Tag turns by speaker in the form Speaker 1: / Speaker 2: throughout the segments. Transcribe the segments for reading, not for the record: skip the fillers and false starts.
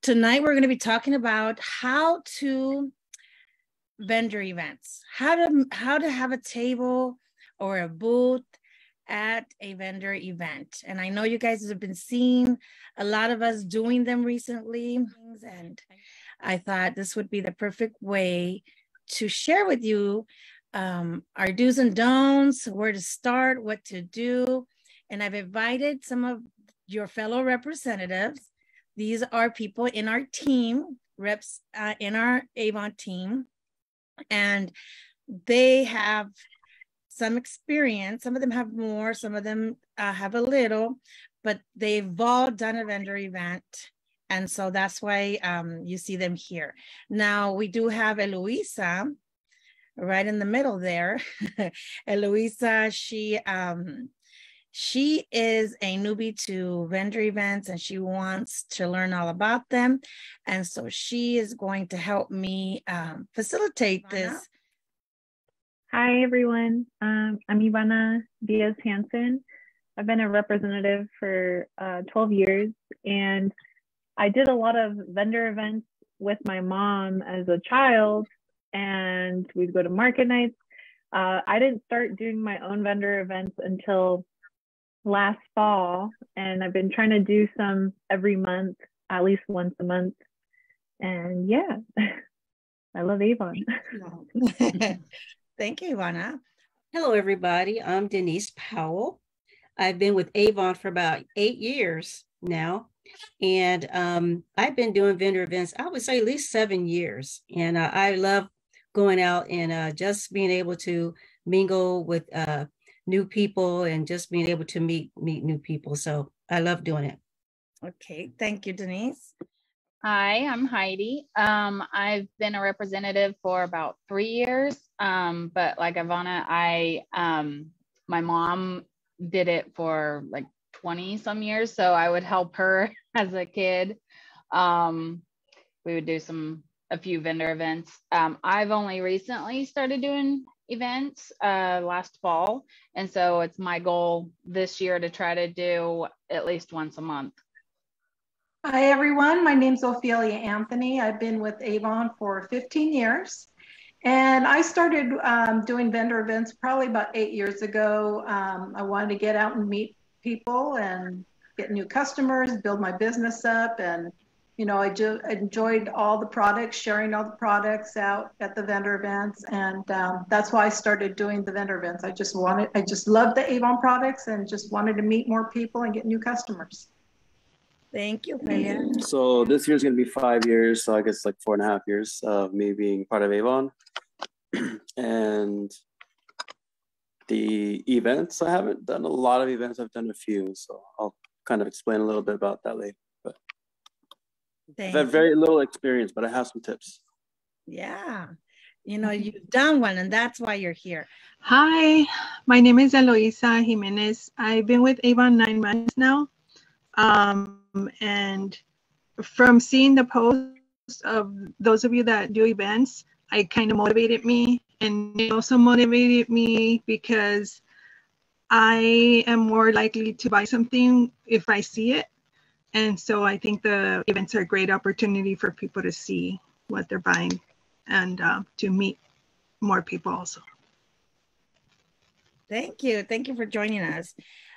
Speaker 1: Tonight, we're going to be talking about how to vendor events, how to have a table or a booth at a vendor event. And I know you guys have been seeing a lot of us doing them recently, and I thought this would be the perfect way to share with you our do's and don'ts, where to start, what to do. And I've invited some of your fellow representatives. These are people in our team, reps in our Avon team, and they have some experience. Some of them have more, some of them have a little, but they've all done a vendor event. And so that's why you see them here. Now we do have Eloisa right in the middle there. Eloisa, she is a newbie to vendor events and she wants to learn all about them. And so she is going to help me facilitate this.
Speaker 2: Hi, everyone. I'm Ivana Diaz Hansen. I've been a representative for 12 years, and I did a lot of vendor events with my mom as a child, and we'd go to market nights. I didn't start doing my own vendor events until last fall, and I've been trying to do some every month, at least once a month. And yeah, I love Avon.
Speaker 1: Thank you, Ivana.
Speaker 3: Hello, everybody. I'm Denise Powell. I've been with Avon for about 8 years now. And I've been doing vendor events, I would say at least 7 years. And I love going out and just being able to mingle with new people and just being able to meet new people. So I love doing it.
Speaker 1: Okay, thank you, Denise.
Speaker 4: Hi, I'm Heidi. I've been a representative for about 3 years, but like Ivana, my mom did it for like 20 some years, so I would help her as a kid. We would do a few vendor events. I've only recently started doing events last fall, and so it's my goal this year to try to do at least once a month.
Speaker 5: Hi, everyone. My name's Ophelia Anthony. I've been with Avon for 15 years. And I started doing vendor events probably about 8 years ago. I wanted to get out and meet people and get new customers, build my business up. And, you know, I just enjoyed all the products, sharing all the products out at the vendor events. And that's why I started doing the vendor events. I just loved the Avon products and just wanted to meet more people and get new customers.
Speaker 1: Thank you, Ophelia.
Speaker 6: So this year's going to be 5 years. So I guess like 4.5 years of me being part of Avon. And the events, I haven't done a lot of events. I've done a few. So I'll kind of explain a little bit about that later. But I've had very little experience, but I have some tips.
Speaker 1: Yeah. You know, you've done one, and that's why you're here.
Speaker 7: Hi, my name is Eloisa Jimenez. I've been with Avon 9 months now. And from seeing the posts of those of you that do events, it kind of motivated me, and it also motivated me because I am more likely to buy something if I see it. And so I think the events are a great opportunity for people to see what they're buying and to meet more people also.
Speaker 1: Thank you. Thank you for joining us.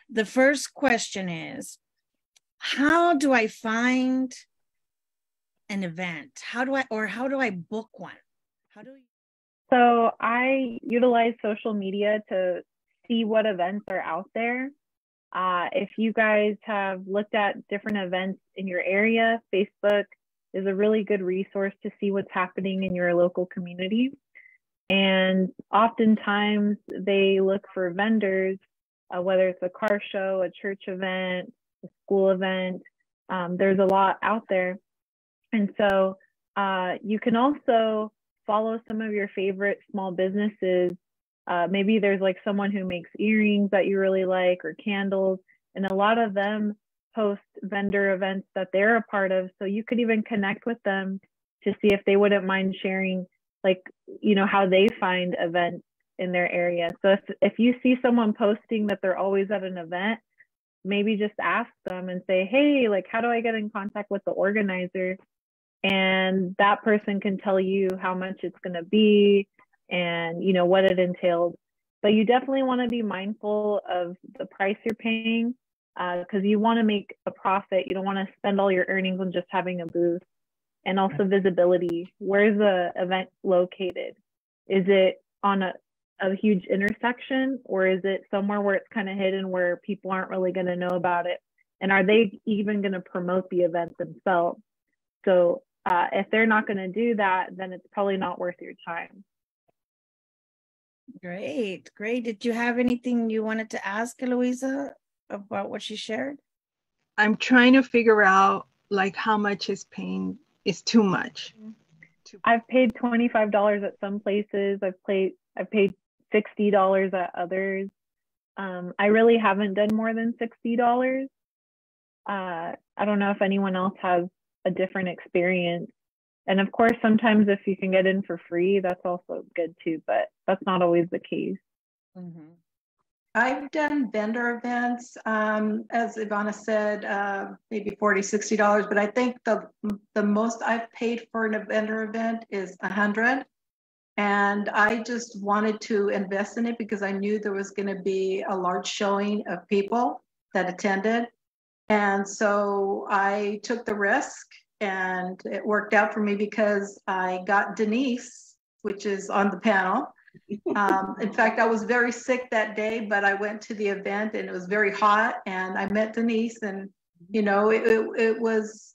Speaker 1: The first question is, how do I find an event? How do I book one?
Speaker 2: So I utilize social media to see what events are out there. If you guys have looked at different events in your area, Facebook is a really good resource to see what's happening in your local community. And oftentimes they look for vendors, whether it's a car show, a church event, a school event. There's a lot out there. And so you can also follow some of your favorite small businesses. Maybe there's like someone who makes earrings that you really like, or candles, and a lot of them post vendor events that they're a part of. So you could even connect with them to see if they wouldn't mind sharing, like, you know, how they find events in their area. So if you see someone posting that they're always at an event, maybe just ask them and say, hey, like, how do I get in contact with the organizer? and that person can tell you how much it's going to be and, you know, what it entails. But you definitely want to be mindful of the price you're paying, because you want to make a profit. You don't want to spend all your earnings on just having a booth. And also visibility. Where's the event located? Is it on a huge intersection, or is it somewhere where it's kind of hidden where people aren't really going to know about it? And are they even going to promote the event themselves? So if they're not going to do that, then it's probably not worth your time.
Speaker 1: Great. Did you have anything you wanted to ask Eloisa about what she shared?
Speaker 7: I'm trying to figure out like how much is paying is too much.
Speaker 2: I've paid $25 at some places. I've paid $60 at others. I really haven't done more than $60. I don't know if anyone else has a different experience. And of course, sometimes if you can get in for free, that's also good too, but that's not always the case.
Speaker 1: Mm-hmm.
Speaker 5: I've done vendor events, as Ivana said, maybe $40, $60, but I think the most I've paid for a vendor event is $100. And I just wanted to invest in it because I knew there was going to be a large showing of people that attended. And so I took the risk, and it worked out for me because I got Denise, which is on the panel. In fact, I was very sick that day, but I went to the event and it was very hot, and I met Denise, and you know, it was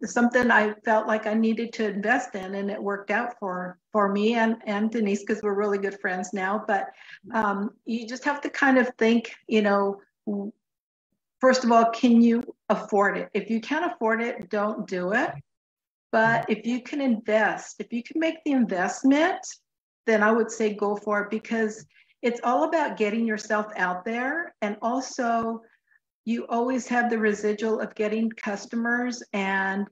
Speaker 5: something I felt like I needed to invest in, and it worked out for me and Denise, because we're really good friends now. But you just have to kind of think, you know, first of all, can you afford it? If you can't afford it, don't do it. But if you can invest, if you can make the investment, then I would say go for it, because it's all about getting yourself out there. And also, you always have the residual of getting customers and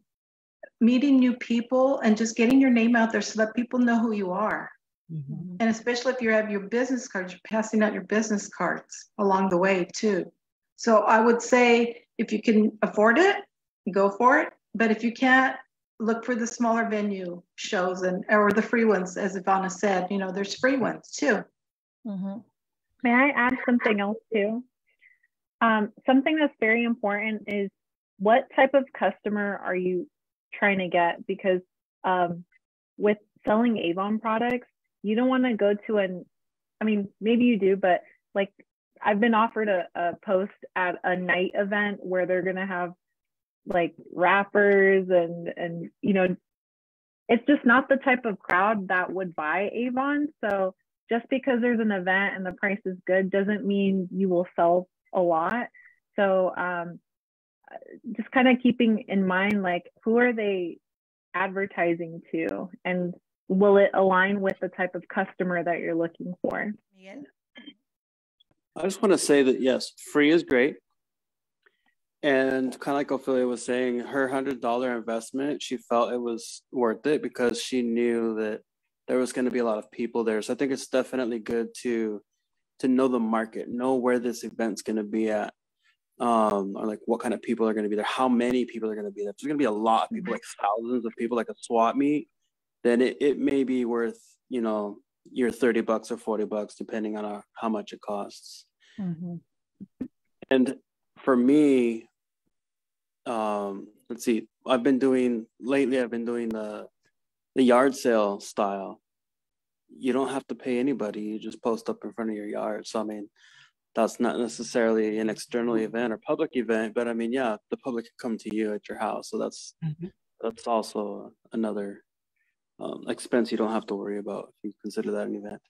Speaker 5: meeting new people and just getting your name out there so that people know who you are. Mm-hmm. And especially if you have your business cards, you're passing out your business cards along the way too. So I would say if you can afford it, go for it. But if you can't, look for the smaller venue shows or the free ones, as Ivana said. You know, there's free ones too.
Speaker 2: Mm-hmm. May I add something else too? Something that's very important is what type of customer are you trying to get? Because with selling Avon products, you don't want to go to I mean, maybe you do, but like I've been offered a post at a night event where they're going to have like rappers and you know, it's just not the type of crowd that would buy Avon. So just because there's an event and the price is good doesn't mean you will sell a lot. So just kind of keeping in mind, like, who are they advertising to, and will it align with the type of customer that you're looking for?
Speaker 1: Yeah.
Speaker 6: I just want to say that yes, free is great. And kind of like Ophelia was saying, her $100 investment, she felt it was worth it because she knew that there was going to be a lot of people there. So I think it's definitely good to know the market, know where this event's going to be at, or like what kind of people are going to be there, how many people are going to be there. If there's going to be a lot of people, like thousands of people, like a swap meet, then it may be worth, you know, your $30 or $40, depending on how much it costs. Mm-hmm. And for me, let's see, I've been doing the yard sale style. You don't have to pay anybody. You just post up in front of your yard. So, I mean, that's not necessarily an external event or public event, but I mean, yeah, the public can come to you at your house. So that's also another expense you don't have to worry about if you consider that an event.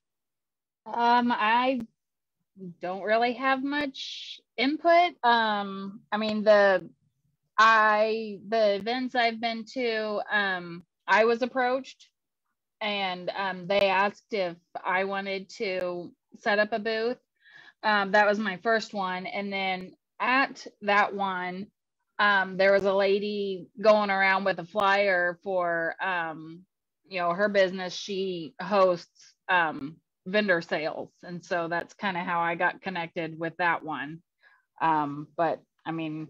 Speaker 4: I don't really have much input. I mean, the events I've been to, I was approached and they asked if I wanted to set up a booth. That was my first one. And then at that one, there was a lady going around with a flyer for, you know, her business. She hosts vendor sales. And so that's kind of how I got connected with that one. But I mean,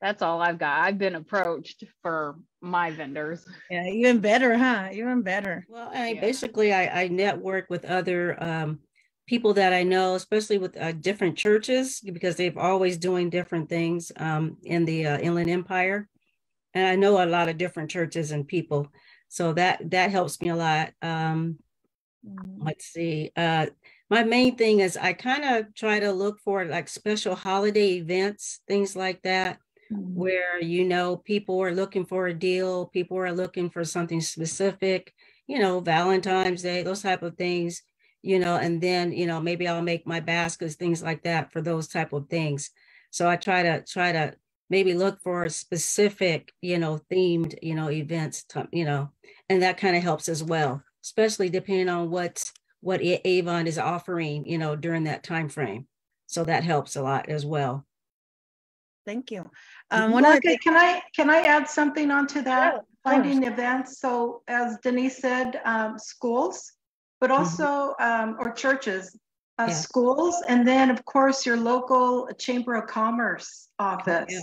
Speaker 4: That's all I've got. I've been approached for my vendors.
Speaker 1: Yeah, even better, huh? Even better.
Speaker 3: Well,
Speaker 4: Yeah.
Speaker 3: basically, I network with other people that I know, especially with different churches, because they've always doing different things in the Inland Empire. And I know a lot of different churches and people. So that helps me a lot. Let's see. My main thing is I kind of try to look for like special holiday events, things like that, where, people are looking for a deal, people are looking for something specific, Valentine's Day, those type of things, and then, maybe I'll make my baskets, things like that for those type of things. So I try to maybe look for specific, themed, events, and that kind of helps as well, especially depending on what Avon is offering, during that time frame. So that helps a lot as well.
Speaker 1: Thank you.
Speaker 5: Okay, can I add something onto that? Yeah, finding events. So as Denise said, schools, but also or churches, schools, and then of course your local Chamber of Commerce office. Yeah.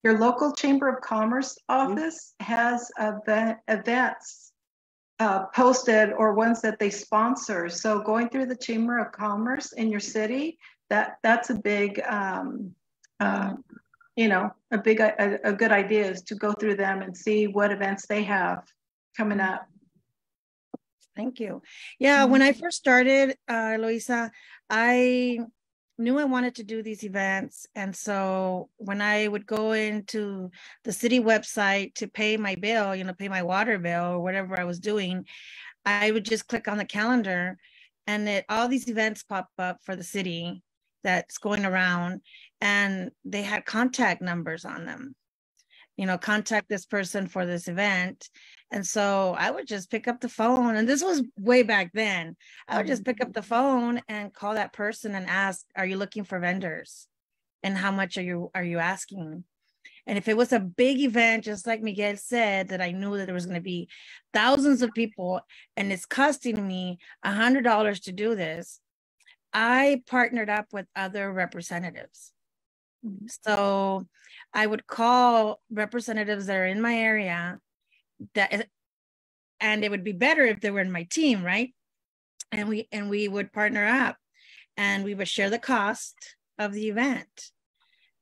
Speaker 5: Your local Chamber of Commerce office has events posted or ones that they sponsor. So going through the Chamber of Commerce in your city, that's a big a good idea is to go through them and see what events they have coming up.
Speaker 1: Thank you. Yeah, when I first started, Luisa, I knew I wanted to do these events. And so when I would go into the city website to pay my bill, pay my water bill or whatever I was doing, I would just click on the calendar and all these events pop up for the city that's going around, and they had contact numbers on them. Contact this person for this event. And so I would just pick up the phone, and this was way back then. I would just pick up the phone and call that person and ask, are you looking for vendors? And how much are you asking? And if it was a big event, just like Miguel said, that I knew that there was going to be thousands of people and it's costing me $100 to do this, I partnered up with other representatives. So I would call representatives that are in my area, and it would be better if they were in my team, right? And we would partner up, and we would share the cost of the event,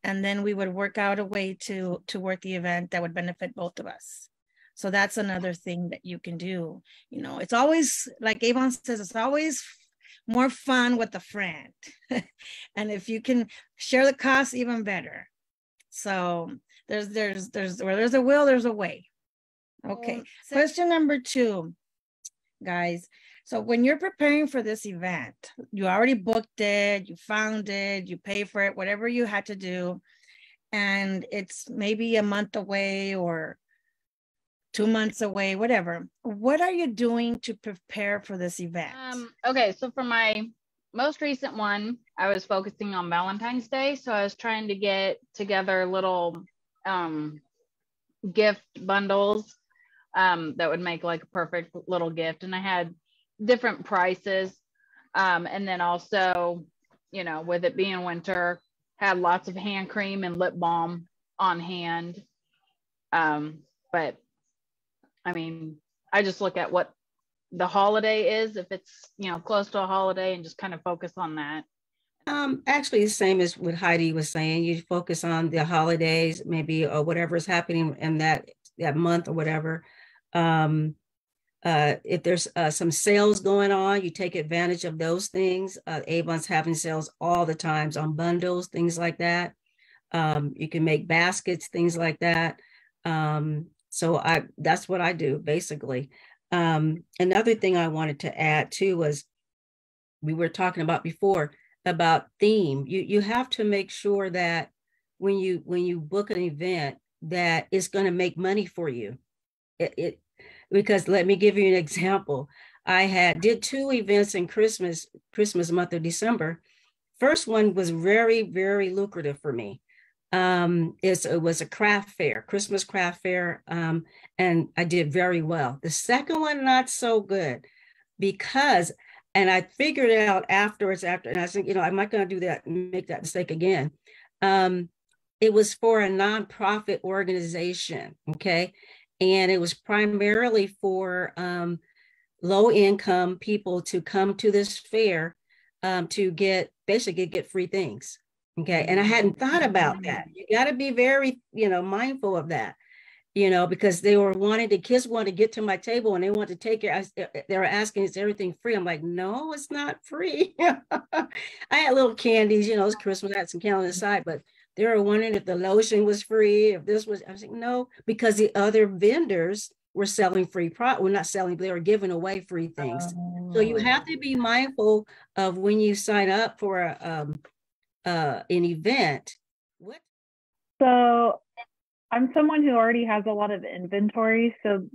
Speaker 1: and then we would work out a way to work the event that would benefit both of us. So that's another thing that you can do. It's always, like Avon says, it's always more fun with a friend. And if you can share the cost, even better. So there's where there's a will, there's a way. Okay. Question number 2, guys. So when you're preparing for this event, you already booked it, you found it, you pay for it, whatever you had to do, and it's maybe a month away or 2 months away, whatever. What are you doing to prepare for this event?
Speaker 4: Okay, so for my most recent one, I was focusing on Valentine's Day. So I was trying to get together little gift bundles that would make like a perfect little gift. And I had different prices. And then also, with it being winter, had lots of hand cream and lip balm on hand. But I mean, I just look at what the holiday is, if it's, close to a holiday, and just kind of focus on that.
Speaker 3: Actually, the same as what Heidi was saying. You focus on the holidays, maybe, or whatever is happening in that month or whatever. If there's some sales going on, you take advantage of those things. Avon's having sales all the times on bundles, things like that. You can make baskets, things like that. So that's what I do basically. Another thing I wanted to add too was, we were talking about before about theme. You have to make sure that when you book an event, that it's going to make money for you. Because let me give you an example. I did 2 events in Christmas month of December. First one was very, very lucrative for me. It was a craft fair, Christmas craft fair, and I did very well. The second one, not so good, because, and I figured it out afterwards, and I said, I'm not going to do that and make that mistake again. it was for a nonprofit organization, okay? And it was primarily for low income people to come to this fair to basically get free things. Okay. And I hadn't thought about that. You got to be very, mindful of that, because kids wanted to get to my table and they want to take it. They were asking, is everything free? I'm like, no, it's not free. I had little candies, it's Christmas, I had some candy on the side, but they were wondering if the lotion was free, if this was, I was like, no, because the other vendors were selling free product. Well, not selling, but they were giving away free things. So you have to be mindful of when you sign up for an event.
Speaker 2: So I'm someone who already has a lot of inventory. So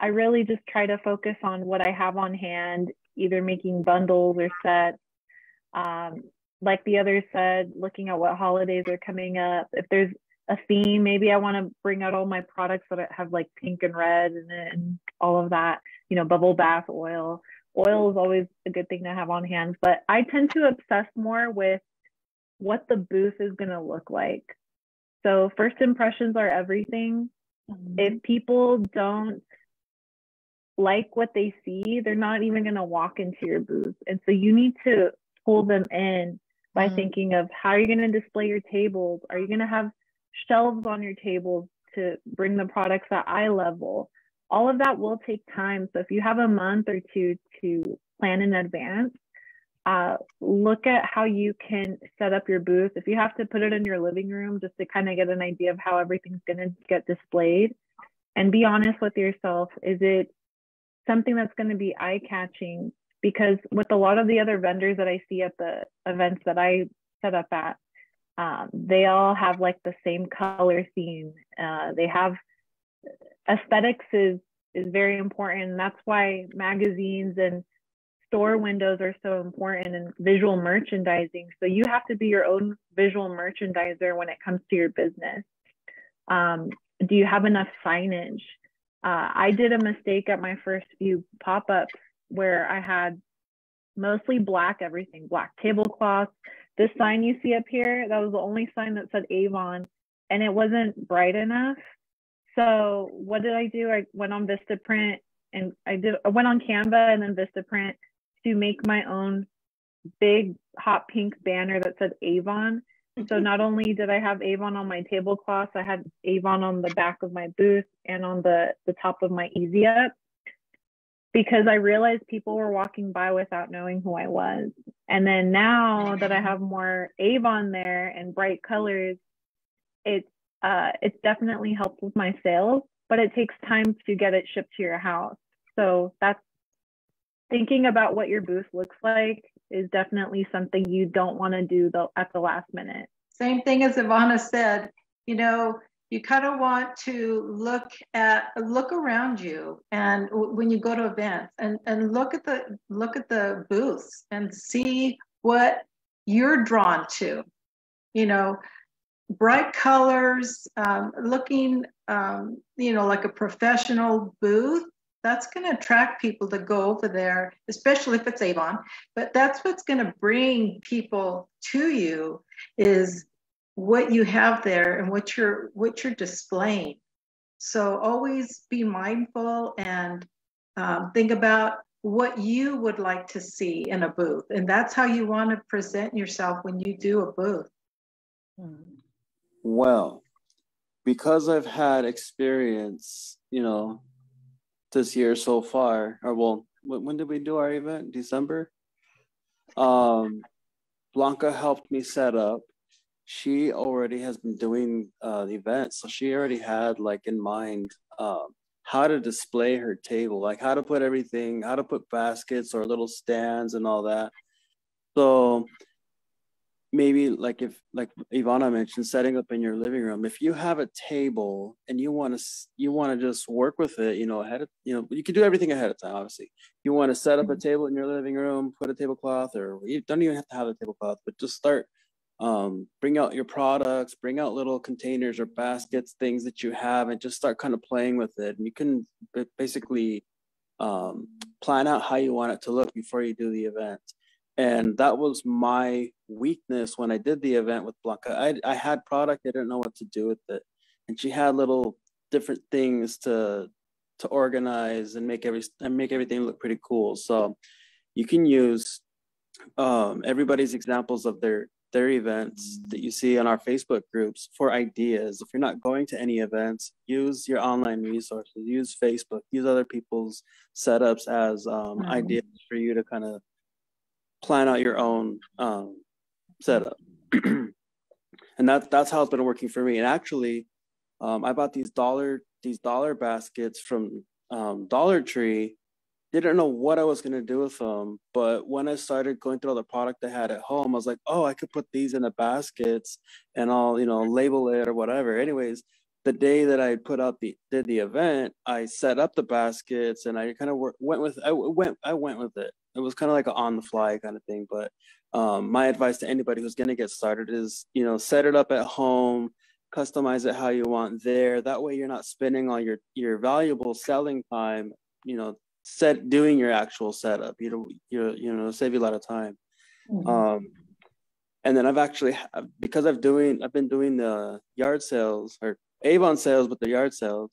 Speaker 2: I really just try to focus on what I have on hand, either making bundles or sets. Like the others said, looking at what holidays are coming up. If there's a theme, maybe I want to bring out all my products that have like pink and red and all of that, bubble bath oil. Oil is always a good thing to have on hand, but I tend to obsess more with what the booth is going to look like. So first impressions are everything. If people don't like what they see, they're not even going to walk into your booth. And so you need to pull them in by thinking of how you're going to display your tables. Are you going to have shelves on your tables to bring the products at eye level? All of that will take time. So if you have a month or two to plan in advance, look at how you can set up your booth. If you have to put it in your living room just to kind of get an idea of how everything's going to get displayed, and be honest with yourself. Is it something that's going to be eye-catching? Because with a lot of the other vendors that I see at the events that I set up at, they all have like the same color theme. They have aesthetics is very important. And that's why magazines and store windows are so important, and visual merchandising. So you have to be your own visual merchandiser when it comes to your business. Do you have enough signage? I did a mistake at my first few pop-ups where I had mostly black everything, black tablecloths. This sign you see up here, that was the only sign that said Avon, and it wasn't bright enough. So what did I do? I went on Vistaprint, and I went on Canva and then Vistaprint to make my own big hot pink banner that said Avon. So not only did I have Avon on my tablecloths, I had Avon on the back of my booth and on the top of my Easy Up, because I realized people were walking by without knowing who I was. And then now that I have more Avon there and bright colors, it's definitely helped with my sales, but it takes time to get it shipped to your house. So that's thinking about what your booth looks like is definitely something you don't want to do at the last minute.
Speaker 5: Same thing as Ivana said, you kind of want to look around you, and when you go to events and look at the booths and see what you're drawn to, bright colors, looking, like a professional booth. That's going to attract people to go over there, especially if it's Avon. But that's what's going to bring people to you, is what you have there and what you're displaying. So always be mindful and think about what you would like to see in a booth, and that's how you want to present yourself when you do a booth.
Speaker 6: Well, because I've had experience, this year so far, or well, when did we do our event? December. Blanca helped me set up. She already has been doing the event, so she already had like in mind how to display her table, like how to put everything, how to put baskets or little stands and all that. So maybe like Ivana mentioned, setting up in your living room. If you have a table and you want to just work with it, ahead of, you can do everything ahead of time. Obviously, you want to set up a table in your living room, put a tablecloth, or you don't even have to have a tablecloth, but just start. Bring out your products, bring out little containers or baskets, things that you have, and just start kind of playing with it. And you can basically plan out how you want it to look before you do the event. And that was my weakness when I did the event with Blanca. I had product, I didn't know what to do with it. And she had little different things to organize and make everything look pretty cool. So you can use everybody's examples of their events that you see on our Facebook groups for ideas. If you're not going to any events, use your online resources, use Facebook, use other people's setups as ideas for you to kind of plan out your own setup. And that's how it's been working for me. And actually, I bought these dollar baskets from Dollar Tree. Didn't know what I was going to do with them. But when I started going through all the product I had at home, I was like, oh, I could put these in the baskets and I'll, label it or whatever. Anyways, the day that I did the event, I set up the baskets and I kind of went with it. It was kind of like an on the fly kind of thing. But my advice to anybody who's going to get started is, set it up at home, customize it how you want there. That way you're not spending all your valuable selling time, doing your actual setup. Save you a lot of time. And then because I've been doing the yard sales or Avon sales, but the yard sales,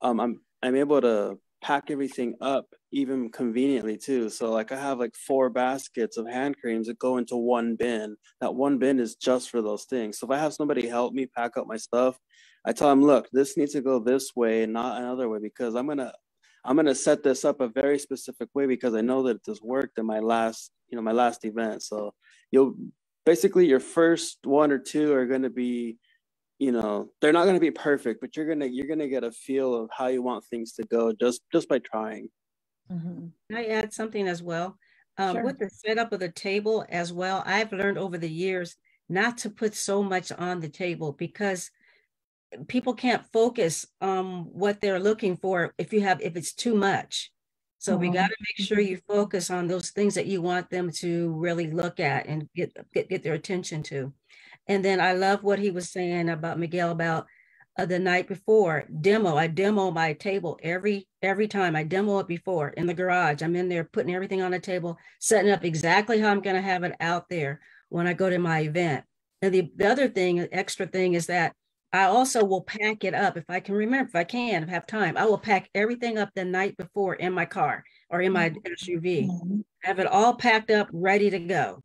Speaker 6: I'm able to pack everything up even conveniently too. So like I have like 4 baskets of hand creams that go into one bin. That one bin is just for those things. So if I have somebody help me pack up my stuff, I tell them, look, this needs to go this way and not another way, because I'm gonna set this up a very specific way because I know that this worked in my last event. So basically your first 1 or 2 are gonna be, they're not gonna be perfect, but you're gonna get a feel of how you want things to go just by trying.
Speaker 3: Can I add something as well?
Speaker 1: Sure.
Speaker 3: With the setup of the table as well, I've learned over the years not to put so much on the table, because people can't focus on what they're looking for if it's too much. So we got to make sure you focus on those things that you want them to really look at and get their attention to. And then I love what he was saying about Miguel about the night before demo. I demo my table every time. I demo it before in the garage. I'm in there putting everything on the table, setting up exactly how I'm going to have it out there when I go to my event. And the other thing, extra thing, is that I also will pack it up if I can remember, if I have time. I will pack everything up the night before in my car or in my SUV, have it all packed up, ready to go.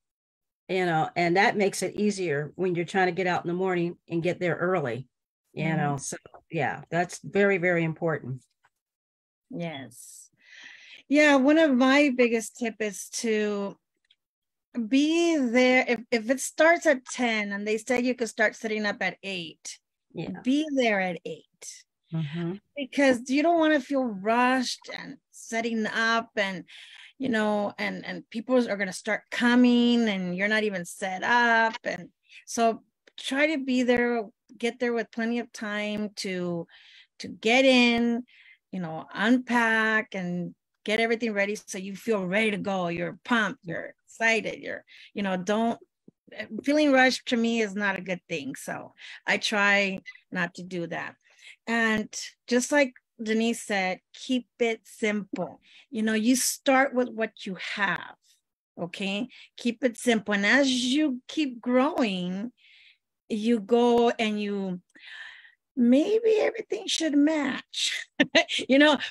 Speaker 3: And that makes it easier when you're trying to get out in the morning and get there early. So yeah, that's very, very important.
Speaker 1: Yes. Yeah, one of my biggest tips is to be there. If it starts at 10 and they say you could start setting up at 8, be there at 8. Because you don't want to feel rushed and setting up and and people are going to start coming and you're not even set up. And so try to be there, get there with plenty of time to get in, unpack and get everything ready so you feel ready to go. You're pumped, you're excited, feeling rushed to me is not a good thing. So I try not to do that. And just like Denise said, keep it simple. You start with what you have. Okay. Keep it simple. And as you keep growing, you go and maybe everything should match.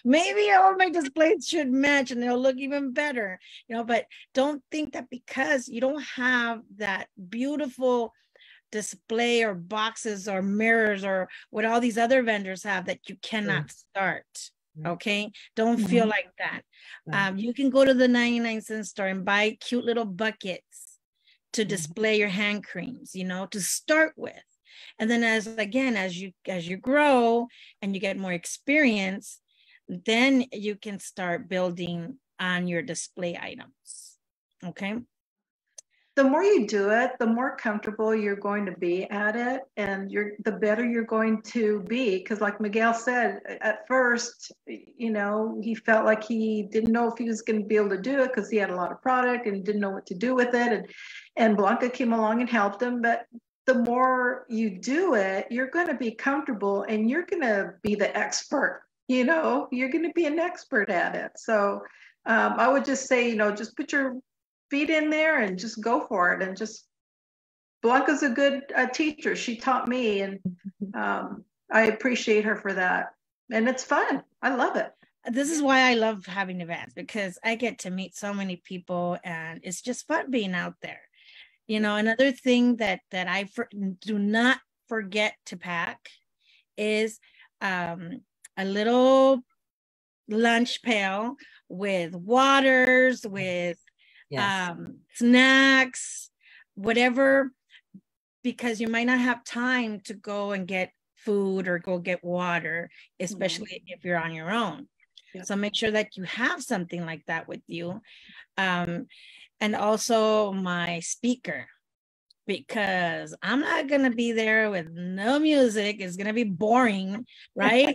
Speaker 1: Maybe all my displays should match and they'll look even better, but don't think that because you don't have that beautiful display or boxes or mirrors or what all these other vendors have that you cannot start. Okay, don't feel like that. You can go to the 99-cent store and buy cute little buckets to display your hand creams, to start with. And then as you grow and you get more experience, then you can start building on your display items. Okay.
Speaker 5: The more you do it, the more comfortable you're going to be at it, and the better you're going to be. Because like Miguel said, at first, he felt like he didn't know if he was going to be able to do it because he had a lot of product and didn't know what to do with it. And Blanca came along and helped him. But the more you do it, you're going to be comfortable and you're going to be the expert. You're going to be an expert at it. So I would just say, just put your feet in there and just go for it. And just, Blanca's a good teacher. She taught me, and I appreciate her for that. And it's fun. I love it.
Speaker 1: This is why I love having events, because I get to meet so many people, and it's just fun being out there. You know, another thing that I do not forget to pack is a little lunch pail with waters, with snacks, whatever, because you might not have time to go and get food or go get water, especially if you're on your own. Yeah. So make sure that you have something like that with you. And also my speaker, because I'm not going to be there with no music. It's going to be boring, right?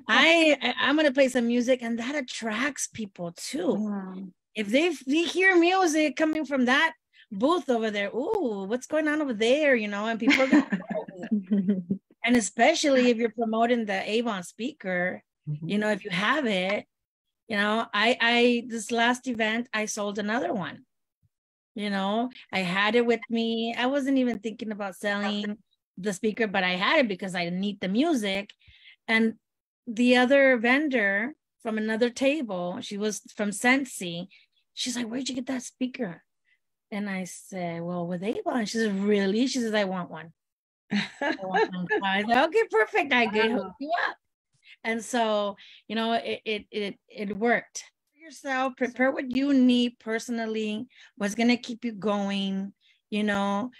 Speaker 1: I'm going to play some music, and that attracts people too. If they hear music coming from that booth over there, ooh, what's going on over there, you know, and people are going to and especially if you're promoting the Avon speaker, you know, if you have it, you know, I this last event, I sold another one. You know, I had it with me. I wasn't even thinking about selling the speaker, but I had it because I need the music. And the other vendor from another table, she was from Sensi. She's like, where'd you get that speaker? And I said, well, with Avon. She says, really? She says, I want one. I said, okay, perfect. I can hook you up. And so, you know, it worked. Yourself, prepare what you need personally, what's going to keep you going, you know,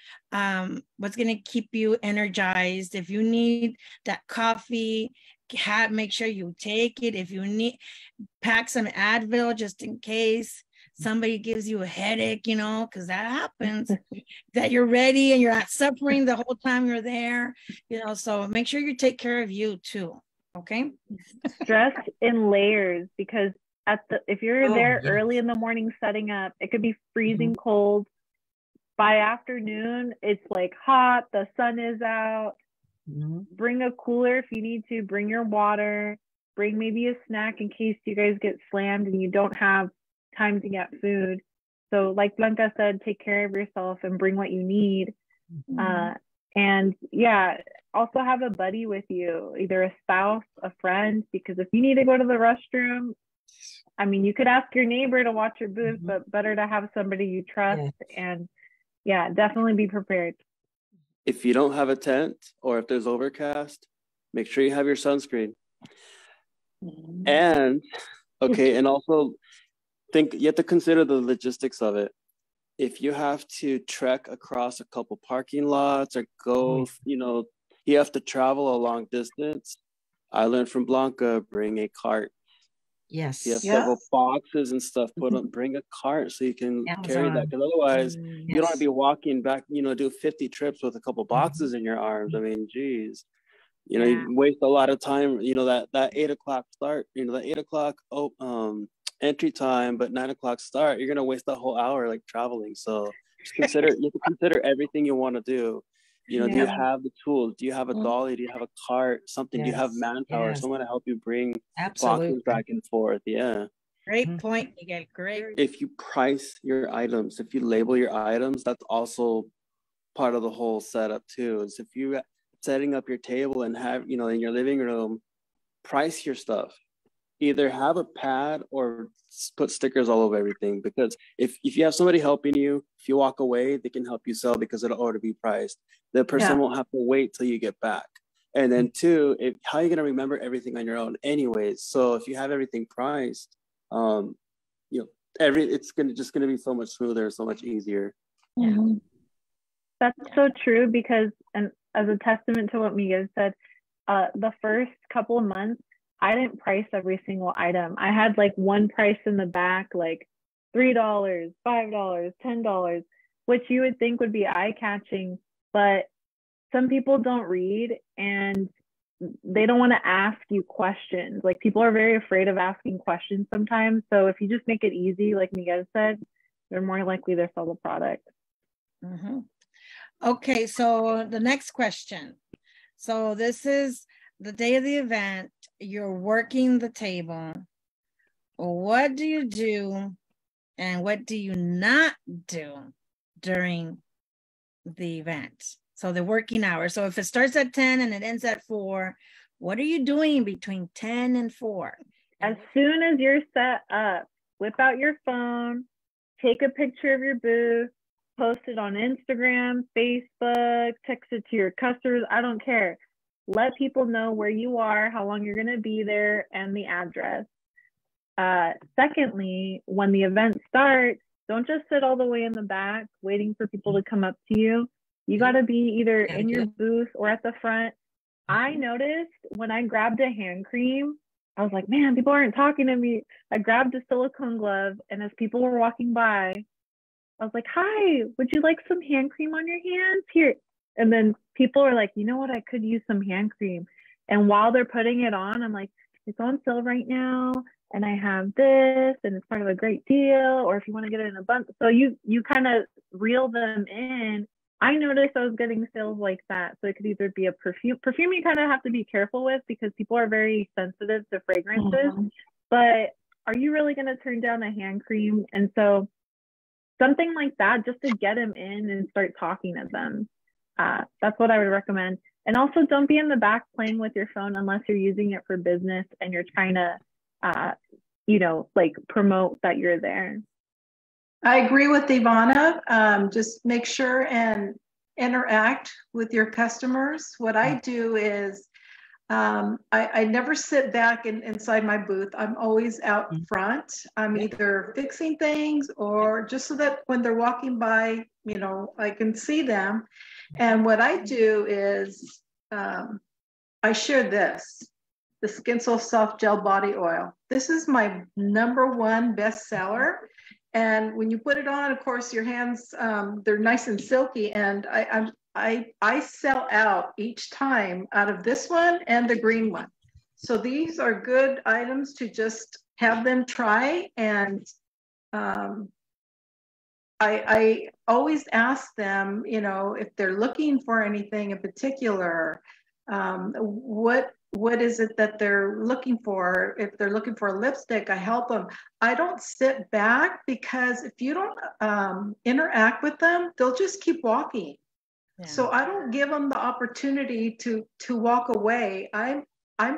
Speaker 1: what's going to keep you energized. If you need that coffee, make sure you take it. If you need, pack some Advil just in case somebody gives you a headache, you know, because that happens, that you're ready and you're not suffering the whole time you're there, you know, so make sure you take care of you too. Okay.
Speaker 2: Dress in layers, because if you're there early in the morning setting up, it could be freezing cold. By afternoon, it's like hot, the sun is out. Bring a cooler if you need to, bring your water, bring maybe a snack in case you guys get slammed and you don't have time to get food. So like Blanca said, take care of yourself and bring what you need. And yeah, also have a buddy with you, either a spouse, a friend, because if you need to go to the restroom, I mean, you could ask your neighbor to watch your booth, but better to have somebody you trust. And yeah, definitely be prepared.
Speaker 6: If you don't have a tent, or if there's overcast, make sure you have your sunscreen. And okay, and also you have to consider the logistics of it. If you have to trek across a couple parking lots or go, you know, you have to travel a long distance. I learned from Blanca, bring a cart.
Speaker 3: Yes.
Speaker 6: You have several boxes and stuff. Bring a cart so you can carry that. Because otherwise, you don't want to be walking back, you know, do 50 trips with a couple boxes in your arms. I mean, geez, you know, you waste a lot of time. You know, that 8 o'clock start, you know, that 8 o'clock entry time, but 9 o'clock start, you're going to waste the whole hour like traveling. So just you have to consider everything you want to do. You know, do you have the tools? Do you have a dolly? Do you have a cart? Something? Do you have manpower? Someone to help you bring boxes back and forth? Yeah.
Speaker 1: Great point, Miguel. Great.
Speaker 6: If you price your items, if you label your items, that's also part of the whole setup too. Is if you setting up your table and have, you know, in your living room, price your stuff. Either have a pad or put stickers all over everything, because if you have somebody helping you, if you walk away, they can help you sell because it'll already be priced. The person won't have to wait till you get back. And then two, how are you going to remember everything on your own anyways? So if you have everything priced, you know, it's just going to be so much smoother, so much easier.
Speaker 2: That's so true, because, and as a testament to what Miguel said, the first couple of months, I didn't price every single item. I had like one price in the back, like $3, $5, $10, which you would think would be eye-catching, but some people don't read and they don't want to ask you questions. Like, people are very afraid of asking questions sometimes. So if you just make it easy, like Miguel said, they're more likely to sell the product.
Speaker 1: Okay, so the next question. So this is the day of the event. You're working the table. What do you do and what do you not do during the event? So the working hours. So if it starts at 10 and it ends at 4, what are you doing between 10 and 4?
Speaker 2: As soon as you're set up, whip out your phone, take a picture of your booth, post it on Instagram, Facebook, text it to your customers. I don't care. Let people know where you are, how long you're going to be there, and the address. Secondly, when the event starts, don't just sit all the way in the back waiting for people to come up to you. You got to be either in your booth or at the front. I noticed when I grabbed a hand cream, I was like, man, people aren't talking to me. I grabbed a silicone glove, and as people were walking by, I was like, hi, would you like some hand cream on your hands? Here. And then people are like, you know what? I could use some hand cream. And while they're putting it on, I'm like, it's on sale right now. And I have this, and it's part of a great deal. Or if you want to get it in a bunch. So you kind of reel them in. I noticed I was getting sales like that. So it could either be a perfume. Perfume you kind of have to be careful with because people are very sensitive to fragrances. Mm-hmm. But are you really going to turn down a hand cream? And so something like that, just to get them in and start talking to them. That's what I would recommend. And also don't be in the back playing with your phone unless you're using it for business and you're trying to, like promote that you're there.
Speaker 5: I agree with Ivana. Just make sure and interact with your customers. What I do is I never sit back inside my booth. I'm always out front. I'm either fixing things or just so that when they're walking by, I can see them. And what I do is I share this, the Skin So Soft Gel Body Oil. This is my #1 bestseller. And when you put it on, of course, your hands, they're nice and silky. And I sell out each time out of this one and the green one. So these are good items to just have them try. And I always ask them, if they're looking for anything in particular, what is it that they're looking for? If they're looking for a lipstick, I help them. I don't sit back because if you don't interact with them, they'll just keep walking. Yeah. So I don't give them the opportunity to walk away. I'm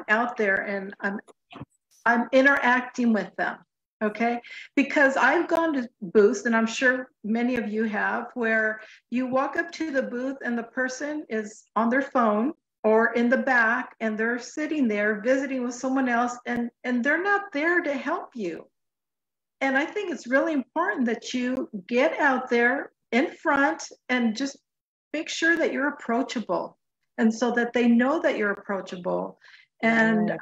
Speaker 5: out there and I'm interacting with them. Okay, because I've gone to booths, and I'm sure many of you have, where you walk up to the booth and the person is on their phone or in the back and they're sitting there visiting with someone else and they're not there to help you. And I think it's really important that you get out there in front and just make sure that you're approachable, and so that they know that you're approachable, and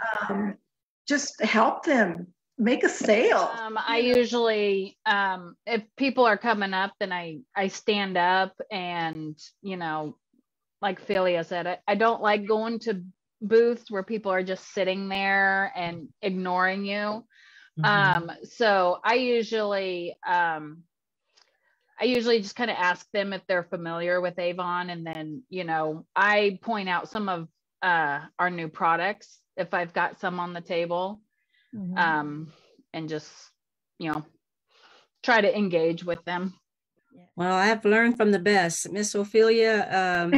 Speaker 5: just help them make a sale.
Speaker 4: I usually, if people are coming up, then I stand up and, like Philia said, I don't like going to booths where people are just sitting there and ignoring you. Mm-hmm. So I usually just kind of ask them if they're familiar with Avon, and then, I point out some of our new products if I've got some on the table. Mm-hmm. And just, try to engage with them.
Speaker 3: Well, I've learned from the best. Miss Ophelia,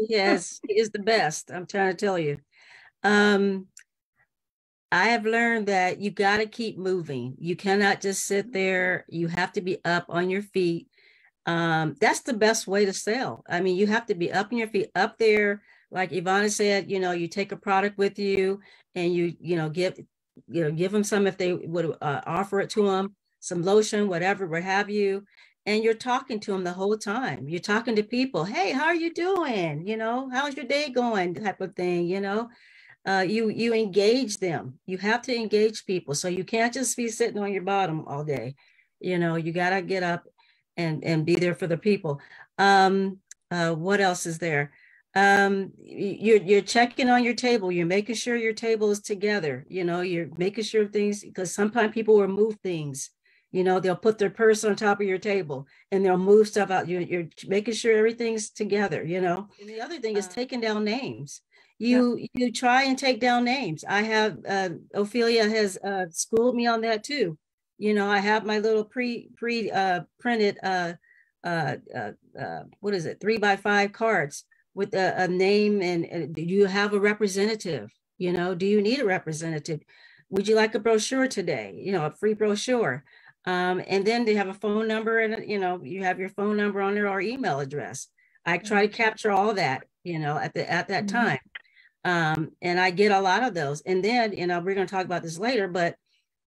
Speaker 3: she is the best. I'm trying to tell you. I have learned that you got to keep moving. You cannot just sit there. You have to be up on your feet. That's the best way to sell. I mean, you have to be up on your feet, up there. Like Ivana said, you take a product with you and you give them some if they would offer it to them, some lotion, whatever, what have you. And you're talking to them the whole time. You're talking to people. Hey, how are you doing? How's your day going? Type of thing, you engage them. You have to engage people. So you can't just be sitting on your bottom all day. You got to get up and be there for the people. What else is there? You're checking on your table. You're making sure your table is together. You're making sure things, because sometimes people will move things. They'll put their purse on top of your table and they'll move stuff out. You're making sure everything's together. And the other thing is taking down names. You try and take down names. I have Ophelia has schooled me on that too. You know, I have my little printed what is it, 3x5 cards with a name, and do you have a representative? You know, do you need a representative? Would you like a brochure today? You know, a free brochure. And then they have a phone number, and you know, you have your phone number on there or email address. I try to capture all that, you know, at that time. And I get a lot of those. And then, you know, we're going to talk about this later, but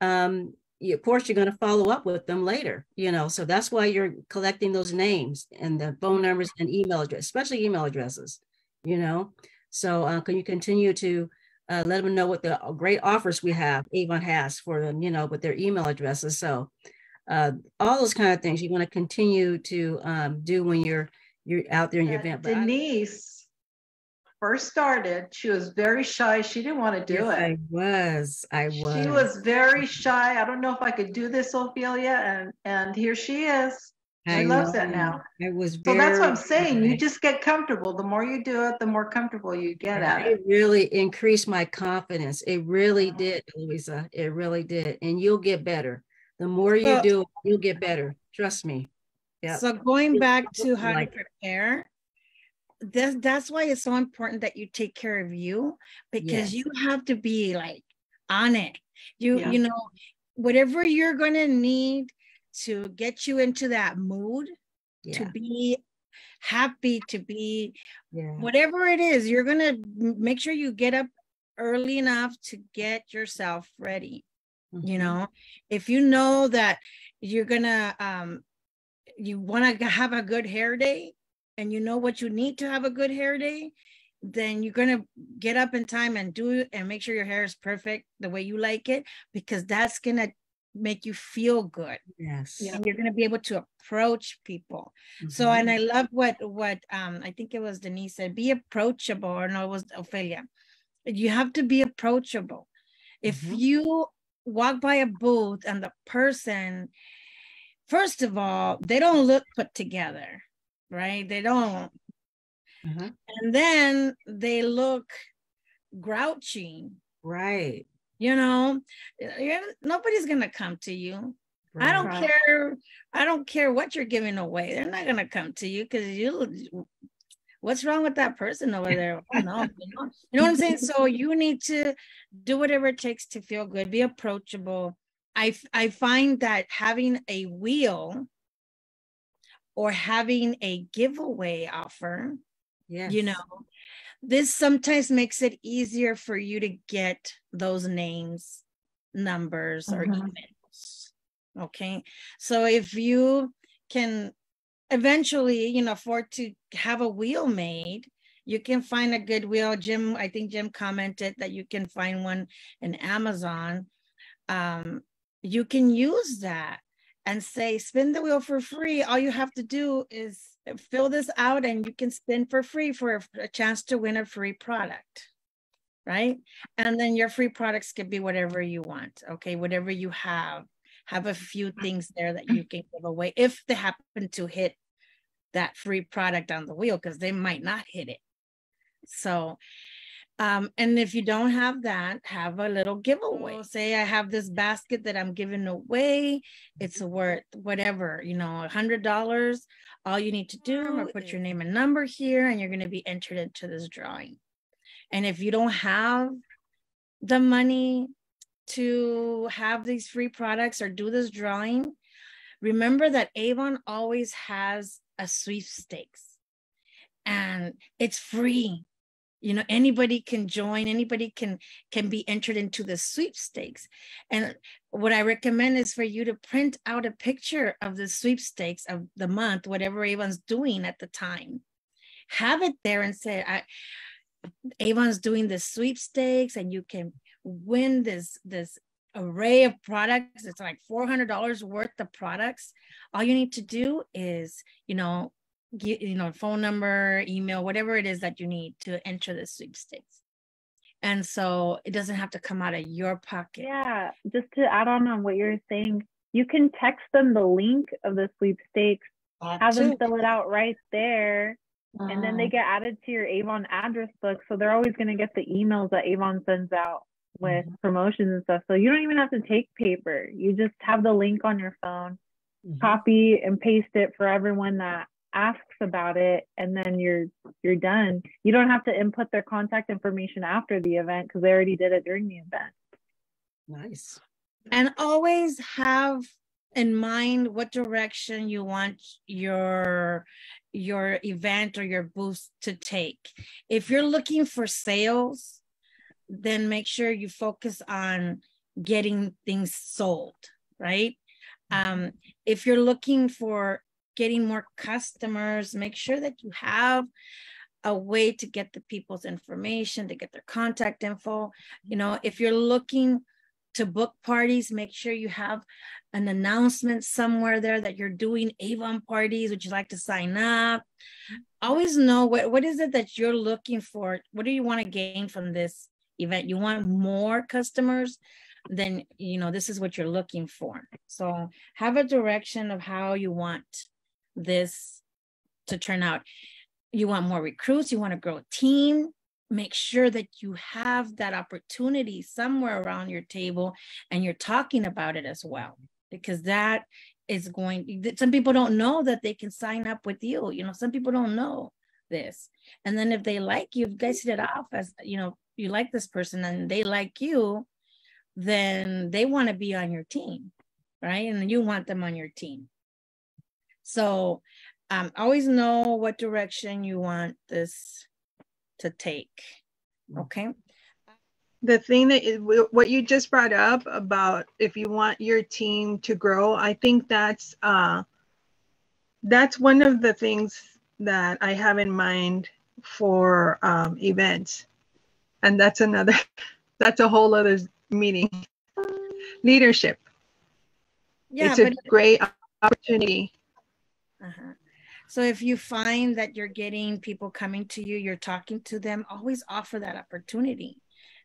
Speaker 3: of course, you're going to follow up with them later, you know, so that's why you're collecting those names and the phone numbers and email address, especially email addresses, you know. So can you continue to let them know what the great offers we have, Avon has for them, you know, with their email addresses. So all those kind of things you want to continue to do when you're out there in your event. But
Speaker 5: Denise first started, she was very shy. She didn't want to do it.
Speaker 3: I was.
Speaker 5: She was very shy. I don't know if I could do this, Ophelia, and here she is. She loves it now.
Speaker 3: I was
Speaker 5: so that's what I'm saying. You just get comfortable. The more you do it, the more comfortable you get at it.
Speaker 3: It really increased my confidence. It really did, Louisa. It really did. And you'll get better. The more you do, you'll get better. Trust me. Yeah.
Speaker 1: So going back to how to prepare, that's why it's so important that you take care of you, because you have to be like on it. You know, whatever you're going to need to get you into that mood, to be happy, to be whatever it is, you're going to make sure you get up early enough to get yourself ready. You know, if you know that you're going to, you want to have a good hair day, and you know what you need to have a good hair day, then you're going to get up in time and do it and make sure your hair is perfect the way you like it, because that's going to make you feel good.
Speaker 3: Yes.
Speaker 1: And you're going to be able to approach people. So, and I love what I think it was Denise said, be approachable, or no, it was Ophelia. You have to be approachable. If you walk by a booth and the person, first of all, they don't look put together, right? They don't. And then they look grouchy.
Speaker 3: Right.
Speaker 1: You know, nobody's going to come to you. Right. I don't care what you're giving away. They're not going to come to you because what's wrong with that person over there? Oh, no, you know what I'm saying? So you need to do whatever it takes to feel good, be approachable. I find that having a wheel or having a giveaway offer, you know, this sometimes makes it easier for you to get those names, numbers, or emails. Okay. So if you can eventually, you know, afford to have a wheel made, you can find a good wheel. I think Jim commented that you can find one in Amazon. You can use that and say, spin the wheel for free. All you have to do is fill this out and you can spin for free for a chance to win a free product, right? And then your free products could be whatever you want, okay? Whatever you have a few things there that you can give away if they happen to hit that free product on the wheel, because they might not hit it. So, and if you don't have that, have a little giveaway. Say I have this basket that I'm giving away. It's worth whatever, you know, $100. All you need to do is put your name and number here, and you're going to be entered into this drawing. And if you don't have the money to have these free products or do this drawing, remember that Avon always has a sweepstakes, and it's free. You know, anybody can join, anybody can be entered into the sweepstakes. And what I recommend is for you to print out a picture of the sweepstakes of the month, whatever Avon's doing at the time. Have it there and say, Avon's doing the sweepstakes, and you can win this array of products. It's like $400 worth of products. All you need to do is, phone number, email, whatever it is that you need to enter the sweepstakes. And so it doesn't have to come out of your pocket.
Speaker 2: Yeah, just to add on what you're saying, you can text them the link of the sweepstakes, have them fill it out right there, and then they get added to your Avon address book. So they're always going to get the emails that Avon sends out. with promotions and stuff. So you don't even have to take paper. You just have the link on your phone, copy and paste it for everyone that asks about it, and then you're done. You don't have to input their contact information after the event because they already did it during the event.
Speaker 3: Nice.
Speaker 1: And always have in mind what direction you want your event or your booth to take. If you're looking for sales, then make sure you focus on getting things sold, right? If you're looking for getting more customers, make sure that you have a way to get the people's information, to get their contact info. You know, if you're looking to book parties, make sure you have an announcement somewhere there that you're doing Avon parties. Would you like to sign up? Always know what is it that you're looking for. What do you want to gain from this event? You want more customers? Then, you know, this is what you're looking for. So have a direction of how you want this to turn out. You want more recruits, you want to grow a team, make sure that you have that opportunity somewhere around your table and you're talking about it as well, because that is some people don't know that they can sign up with you. You know, some people don't know this. And then if they like you, if you guys hit it off as, you know, you like this person and they like you, then they want to be on your team, right? And you want them on your team. So always know what direction you want this to take. Okay.
Speaker 7: The thing what you just brought up about if you want your team to grow, I think that's one of the things that I have in mind for events. And that's a whole other meeting. Leadership. Yeah, it's a great opportunity.
Speaker 1: So if you find that you're getting people coming to you, you're talking to them, always offer that opportunity.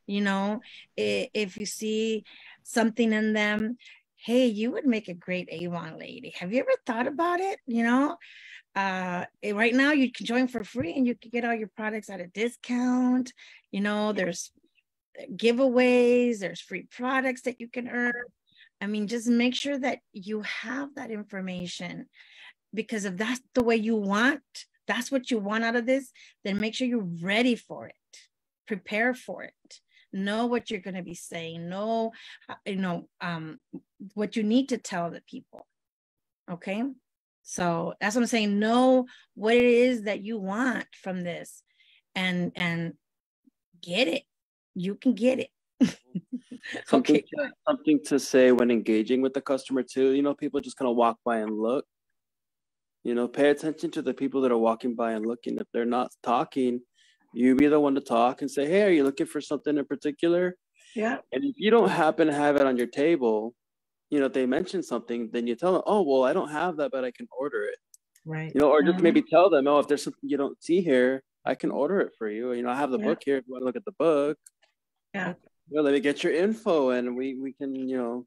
Speaker 1: You know, if you see something in them, hey, you would make a great Avon lady. Have you ever thought about it? You know, right now you can join for free and you can get all your products at a discount. You know, there's giveaways, there's free products that you can earn. I mean, just make sure that you have that information, because if that's the way you want, that's what you want out of this, then make sure you're ready for it, prepare for it, know what you're going to be saying, know, you know, what you need to tell the people. Okay. So that's what I'm saying. Know what it is that you want from this and get it. You can get it.
Speaker 6: Something to say when engaging with the customer too. You know, people just kind of walk by and look. You know, pay attention to the people that are walking by and looking. If they're not talking, you be the one to talk and say, hey, are you looking for something in particular?
Speaker 5: Yeah.
Speaker 6: And if you don't happen to have it on your table, you know, if they mention something, then you tell them, oh, well, I don't have that, but I can order it.
Speaker 3: Right.
Speaker 6: You know, or just maybe tell them, oh, if there's something you don't see here, I can order it for you. You know, I have the book here if you want to look at the book.
Speaker 5: Yeah.
Speaker 6: You know, let me get your info and we can, you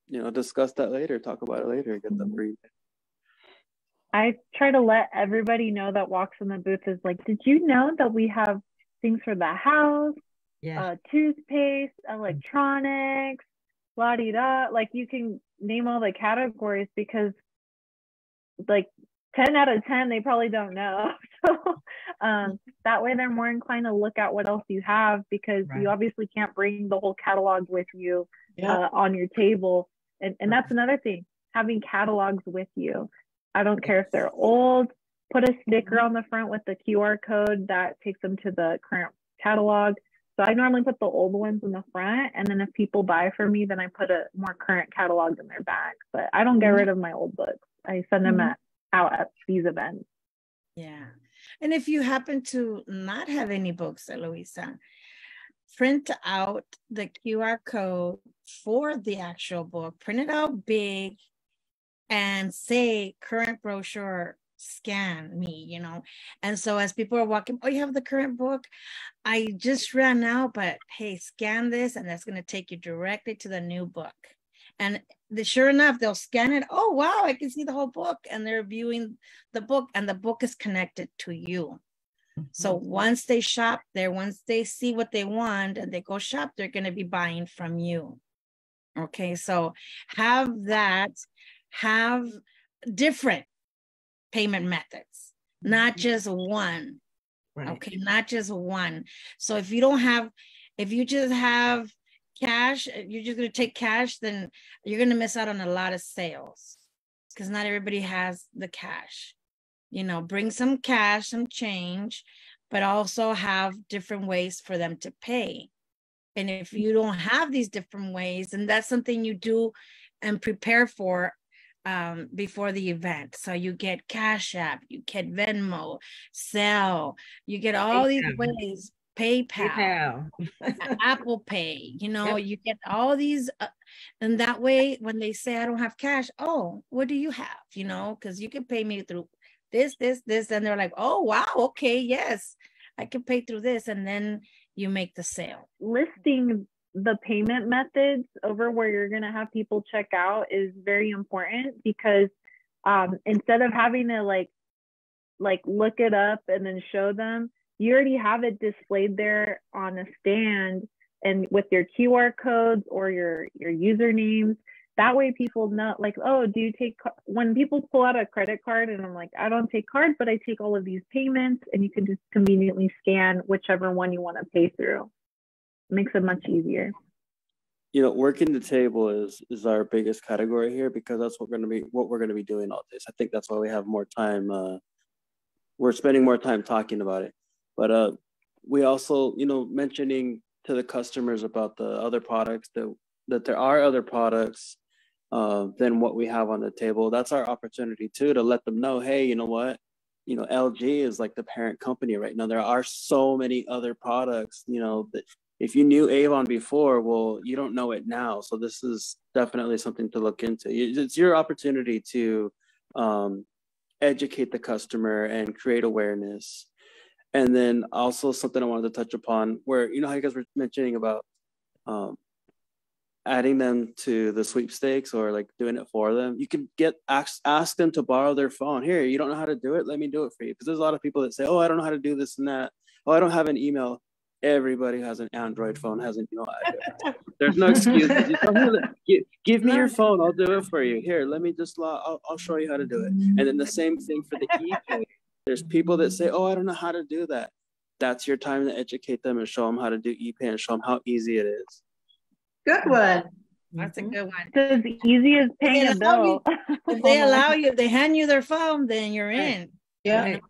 Speaker 6: know, discuss that later, talk about it later, get that for you.
Speaker 2: I try to let everybody know that walks in the booth is like, did you know that we have things for the house, toothpaste, electronics, la-di-da. Like you can name all the categories because like 10 out of 10, they probably don't know. So that way they're more inclined to look at what else you have, because you obviously can't bring the whole catalog with you on your table. And that's another thing, having catalogs with you. I don't care if they're old, put a sticker on the front with the QR code that takes them to the current catalog. So I normally put the old ones in the front, and then if people buy from me, then I put a more current catalog in their bag. But I don't get rid of my old books. I send them out at these events.
Speaker 1: Yeah. And if you happen to not have any books, Eloisa, print out the QR code for the actual book, print it out big, and say current brochure, scan me, you know. And so as people are walking, oh, you have the current book? I just ran out, but hey, scan this and that's going to take you directly to the new book. And sure enough, they'll scan it. Oh, wow, I can see the whole book. And they're viewing the book, and the book is connected to you. So once they shop there, once they see what they want and they go shop, they're going to be buying from you. Okay, so have different payment methods, not just one.
Speaker 3: Right.
Speaker 1: Okay, not just one. So if you just have cash, you're just going to take cash, then you're going to miss out on a lot of sales because not everybody has the cash. You know, bring some cash, some change, but also have different ways for them to pay. And if you don't have these different ways, then that's something you do and prepare for before the event. So you get Cash App, you get Venmo, Zelle, you get all these ways, PayPal, Apple Pay, you know, you get all these. And that way, when they say, I don't have cash, oh, what do you have? You know, because you can pay me through this. And they're like, oh, wow, okay, yes, I can pay through this. And then you make the sale.
Speaker 2: Listing the payment methods over where you're going to have people check out is very important, because instead of having to like look it up and then show them, you already have it displayed there on a stand and with your QR codes or your usernames. That way people know, like, oh, do you take, when people pull out a credit card and I'm like, I don't take card, but I take all of these payments, and you can just conveniently scan whichever one you want to pay through. It makes it much easier.
Speaker 6: You know, working the table is our biggest category here, because that's what we're going to be doing all this. I think that's why we have more time. We're spending more time talking about it. But we also, you know, mentioning to the customers about the other products, that there are other products than what we have on the table. That's our opportunity too, to let them know, hey, you know what, you know, LG is like the parent company right now. There are so many other products, you know, that if you knew Avon before, well, you don't know it now. So this is definitely something to look into. It's your opportunity to educate the customer and create awareness. And then also something I wanted to touch upon, where, you know, how you guys were mentioning about adding them to the sweepstakes or like doing it for them. You can ask them to borrow their phone. Here, you don't know how to do it? Let me do it for you. Because there's a lot of people that say, oh, I don't know how to do this and that. Oh, I don't have an email. Everybody has an Android phone, hasn't, you know, there's no excuse. Give me your phone, I'll do it for you. Here, let me just, I'll show you how to do it. And then the same thing for the ePay. There's people that say, oh, I don't know how to do that. That's your time to educate them and show them how to do ePay and show them how easy it is.
Speaker 5: Good one.
Speaker 1: That's a good one.
Speaker 2: It's as easy as paying a bill.
Speaker 1: If they allow you, if they hand you their phone, then you're in.
Speaker 5: Yeah.
Speaker 1: Right.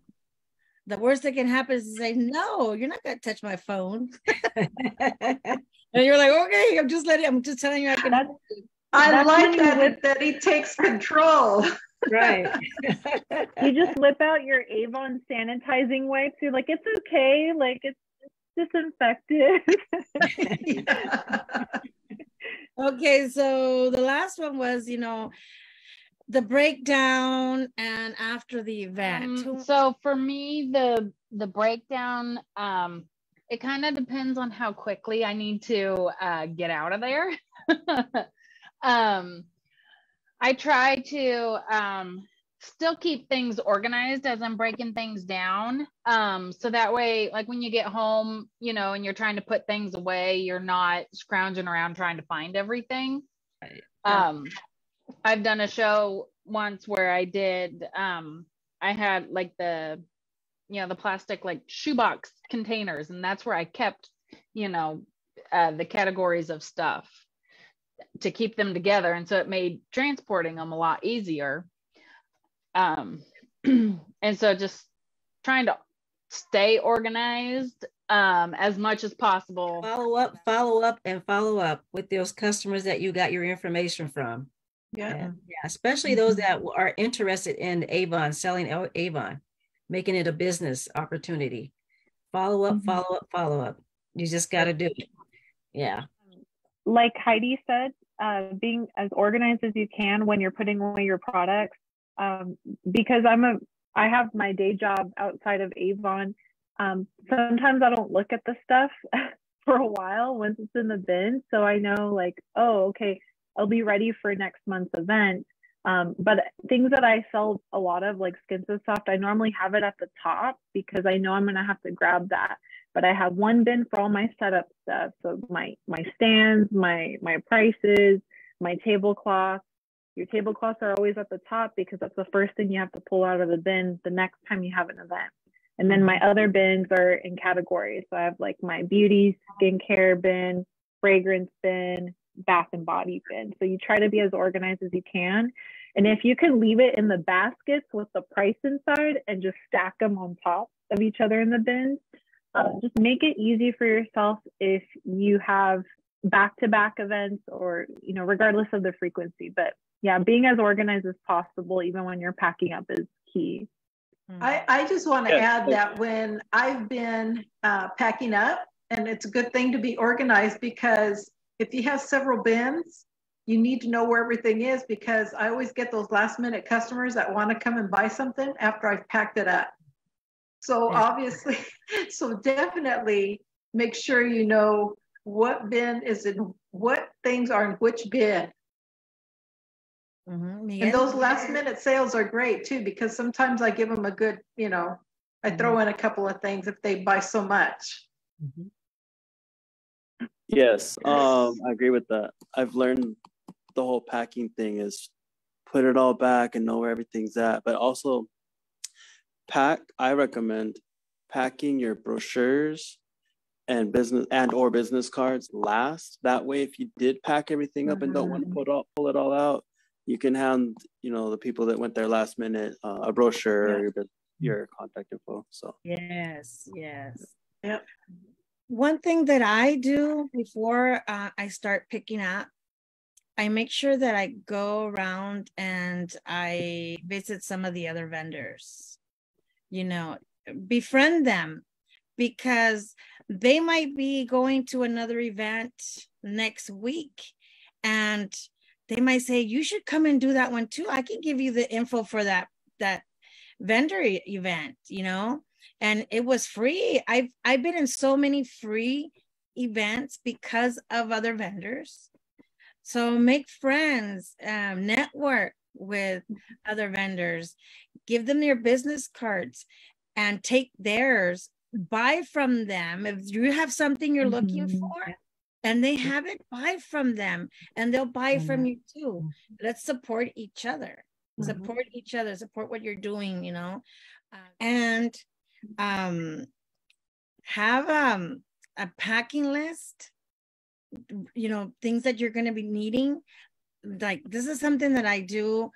Speaker 1: The worst that can happen is to say, no, you're not going to touch my phone. And you're like, okay, I'm just telling you I can.
Speaker 5: I like that he takes control.
Speaker 2: Right. You just whip out your Avon sanitizing wipes. You're like, it's okay. Like, it's disinfected.
Speaker 5: Yeah.
Speaker 2: Okay,
Speaker 1: so the last one was, you know, the breakdown and after the event.
Speaker 4: So for me, the breakdown, it kind of depends on how quickly I need to get out of there. I try to still keep things organized as I'm breaking things down. So that way, like when you get home, you know, and you're trying to put things away, you're not scrounging around trying to find everything. Right. I've done a show once where I did, I had like the plastic like shoebox containers, and that's where I kept, you know, the categories of stuff to keep them together. And so it made transporting them a lot easier. And so just trying to stay organized as much as possible.
Speaker 3: Follow up with those customers that you got your information from. Yeah, especially those that are interested in Avon, selling Avon, making it a business opportunity. Follow up. You just got to do it. Yeah.
Speaker 2: Like Heidi said, being as organized as you can when you're putting away your products. Because I have my day job outside of Avon. Sometimes I don't look at the stuff for a while once it's in the bin. So I know, like, oh, okay, I'll be ready for next month's event. But things that I sell a lot of, like Skin So Soft, I normally have it at the top because I know I'm gonna have to grab that. But I have one bin for all my setup stuff. So my stands, my prices, my tablecloths. Your tablecloths are always at the top because that's the first thing you have to pull out of the bin the next time you have an event. And then my other bins are in categories. So I have like my beauty, skincare bin, fragrance bin, bath and body bin. So you try to be as organized as you can. And if you can leave it in the baskets with the price inside and just stack them on top of each other in the bins, just make it easy for yourself if you have back-to-back events or, you know, regardless of the frequency. But yeah, being as organized as possible, even when you're packing up, is key.
Speaker 5: I just want to add that when I've been packing up, and it's a good thing to be organized, because if you have several bins, you need to know where everything is, because I always get those last minute customers that want to come and buy something after I've packed it up. So obviously, so definitely make sure you know what bin is in, what things are in which bin. And those last minute sales are great too, because sometimes I give them a good, you know, I throw in a couple of things if they buy so much.
Speaker 6: Yes, I agree with that. I've learned the whole packing thing is put it all back and know where everything's at. But also I recommend packing your brochures and business cards last. That way, if you did pack everything up and don't want to pull it all out, you can hand, you know, the people that went there last minute a brochure or your contact info. So
Speaker 1: yes.
Speaker 5: Yep.
Speaker 1: One thing that I do before I start picking up, I make sure that I go around and I visit some of the other vendors, you know, befriend them, because they might be going to another event next week and they might say, you should come and do that one too. I can give you the info for that vendor event, you know, and it was free. I've been in so many free events because of other vendors. So make friends, network with other vendors, give them your business cards and take theirs, buy from them. If you have something you're looking for and they have it, buy from them and they'll buy from you too. Let's support each other, support each other, support what you're doing, you know, and have a packing list, you know, things that you're going to be needing. Like this is something that I do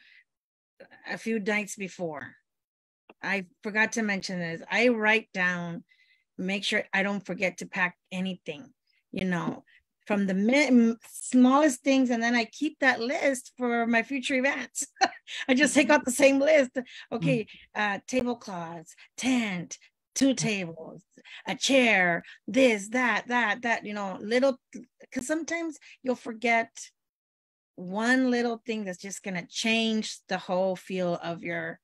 Speaker 1: a few nights before. I forgot to mention this. I write down, make sure I don't forget to pack anything, you know, from the smallest things. And then I keep that list for my future events. I just take out the same list. Okay, tablecloths, tent, 2 tables, a chair, this, that, you know, little, because sometimes you'll forget one little thing that's just going to change the whole feel of your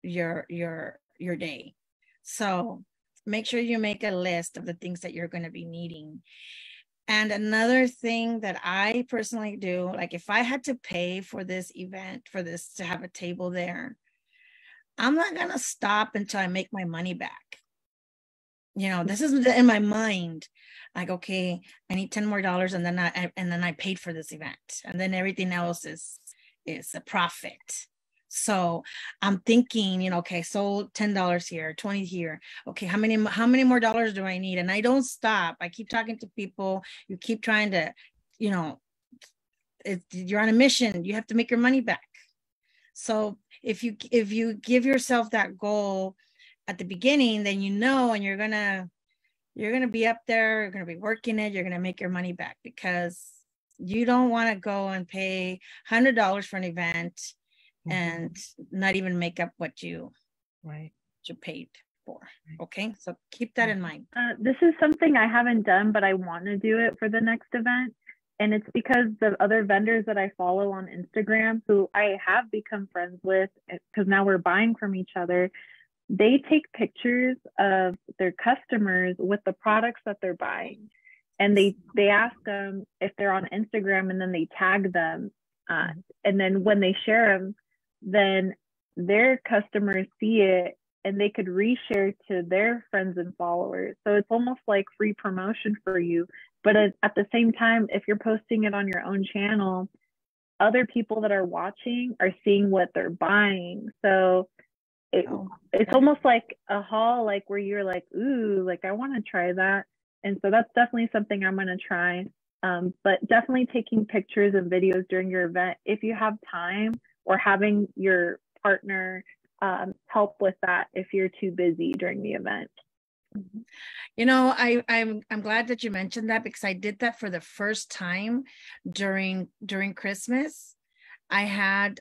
Speaker 1: day. So make sure you make a list of the things that you're going to be needing. And another thing that I personally do, like if I had to pay for this event, for this to have a table there, I'm not going to stop until I make my money back. You know, this is in my mind, like, okay, I need $10 more, and then I paid for this event, and then everything else is a profit. So I'm thinking, you know, okay, sold $10 here, 20 here. Okay, how many more dollars do I need? And I don't stop. I keep talking to people. You keep trying to, you know, you're on a mission. You have to make your money back. So if you give yourself that goal at the beginning, then you know, and you're gonna be up there, you're gonna be working it, you're gonna make your money back, because you don't want to go and pay $100 for an event and not even make up what you paid for. Okay, so keep that in mind.
Speaker 2: This is something I haven't done, but I want to do it for the next event. And it's because the other vendors that I follow on Instagram, who I have become friends with, because now we're buying from each other, they take pictures of their customers with the products that they're buying. And they ask them if they're on Instagram, and then they tag them. And then when they share them, then their customers see it and they could reshare to their friends and followers. So it's almost like free promotion for you. But at the same time, if you're posting it on your own channel, other people that are watching are seeing what they're buying. So it's almost like a haul, like where you're like, ooh, like I want to try that. And so that's definitely something I'm going to try. But definitely taking pictures and videos during your event, if you have time, or having your partner help with that if you're too busy during the event.
Speaker 1: You know, I'm glad that you mentioned that, because I did that for the first time during Christmas. I had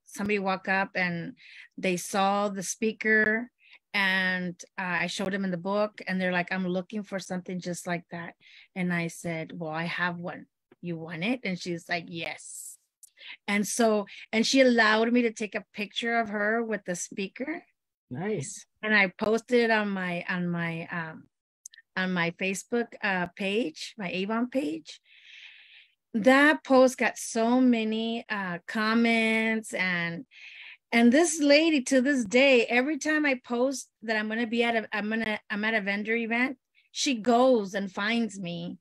Speaker 1: somebody walk up and they saw the speaker, and I showed them in the book, and they're like, I'm looking for something just like that. And I said, well, I have one. You want it? And she's like, yes. And so, and she allowed me to take a picture of her with the speaker.
Speaker 3: Nice.
Speaker 1: And I posted it on my Facebook page, my Avon page. That post got so many comments, and this lady, to this day, every time I post that I'm at a vendor event, she goes and finds me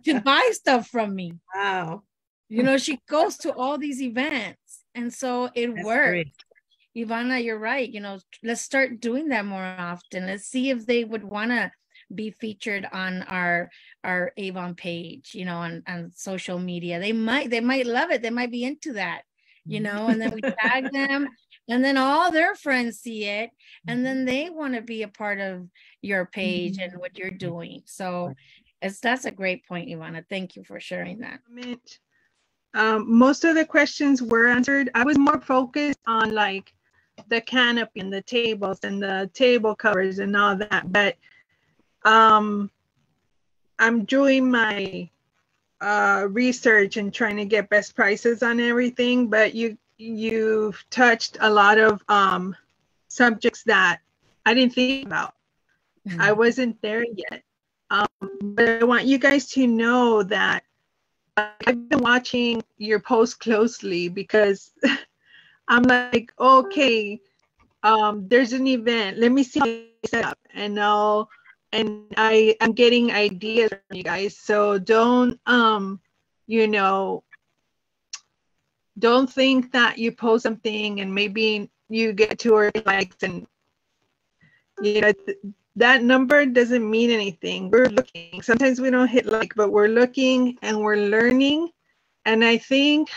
Speaker 1: to buy stuff from me.
Speaker 3: Wow.
Speaker 1: You know, she goes to all these events, and so it works. Great. Ivana, you're right. You know, let's start doing that more often. Let's see if they would want to be featured on our Avon page, you know, on social media. They might love it. They might be into that, you know, and then we tag them, and then all their friends see it, and then they want to be a part of your page and what you're doing. So that's a great point, Ivana. Thank you for sharing that.
Speaker 7: Most of the questions were answered. I was more focused on like the canopy and the tables and the table covers and all that, but I'm doing my research and trying to get best prices on everything. But you've touched a lot of subjects that I didn't think about. I wasn't there yet, but I want you guys to know that I've been watching your posts closely, because I'm like, okay, there's an event. Let me see how it's set up, and I'm getting ideas from you guys. So don't don't think that you post something and maybe you get 2 or 3 likes, and that number doesn't mean anything. We're looking. Sometimes we don't hit like, but we're looking and we're learning. And I think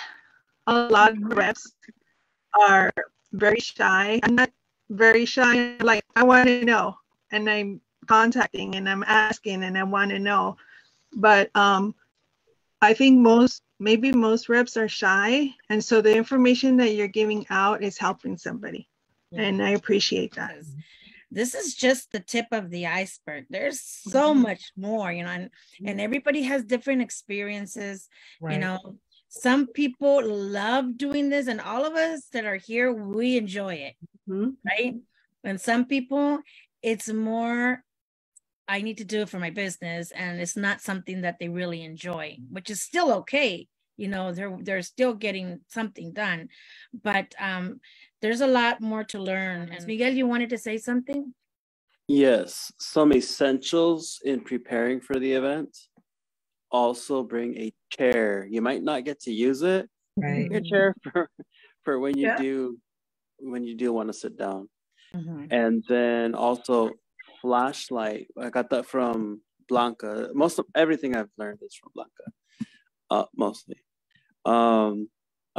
Speaker 7: a lot of reps are very shy. I'm not very shy. Like, I want to know, and I'm contacting and I'm asking and I want to know. But I think most reps are shy, and so the information that you're giving out is helping somebody, and I appreciate that.
Speaker 1: This is just the tip of the iceberg. There's so much more, you know, and everybody has different experiences. Right. You know, some people love doing this, and all of us that are here, we enjoy it, right? And some people, it's more, I need to do it for my business, and it's not something that they really enjoy, which is still okay. You know, they're still getting something done, but there's a lot more to learn. And Miguel, you wanted to say something?
Speaker 6: Yes, some essentials in preparing for the event. Also bring a chair. You might not get to use it. Right. A chair for when you do want to sit down. And then also flashlight. I got that from Blanca. Most of everything I've learned is from Blanca. Mostly.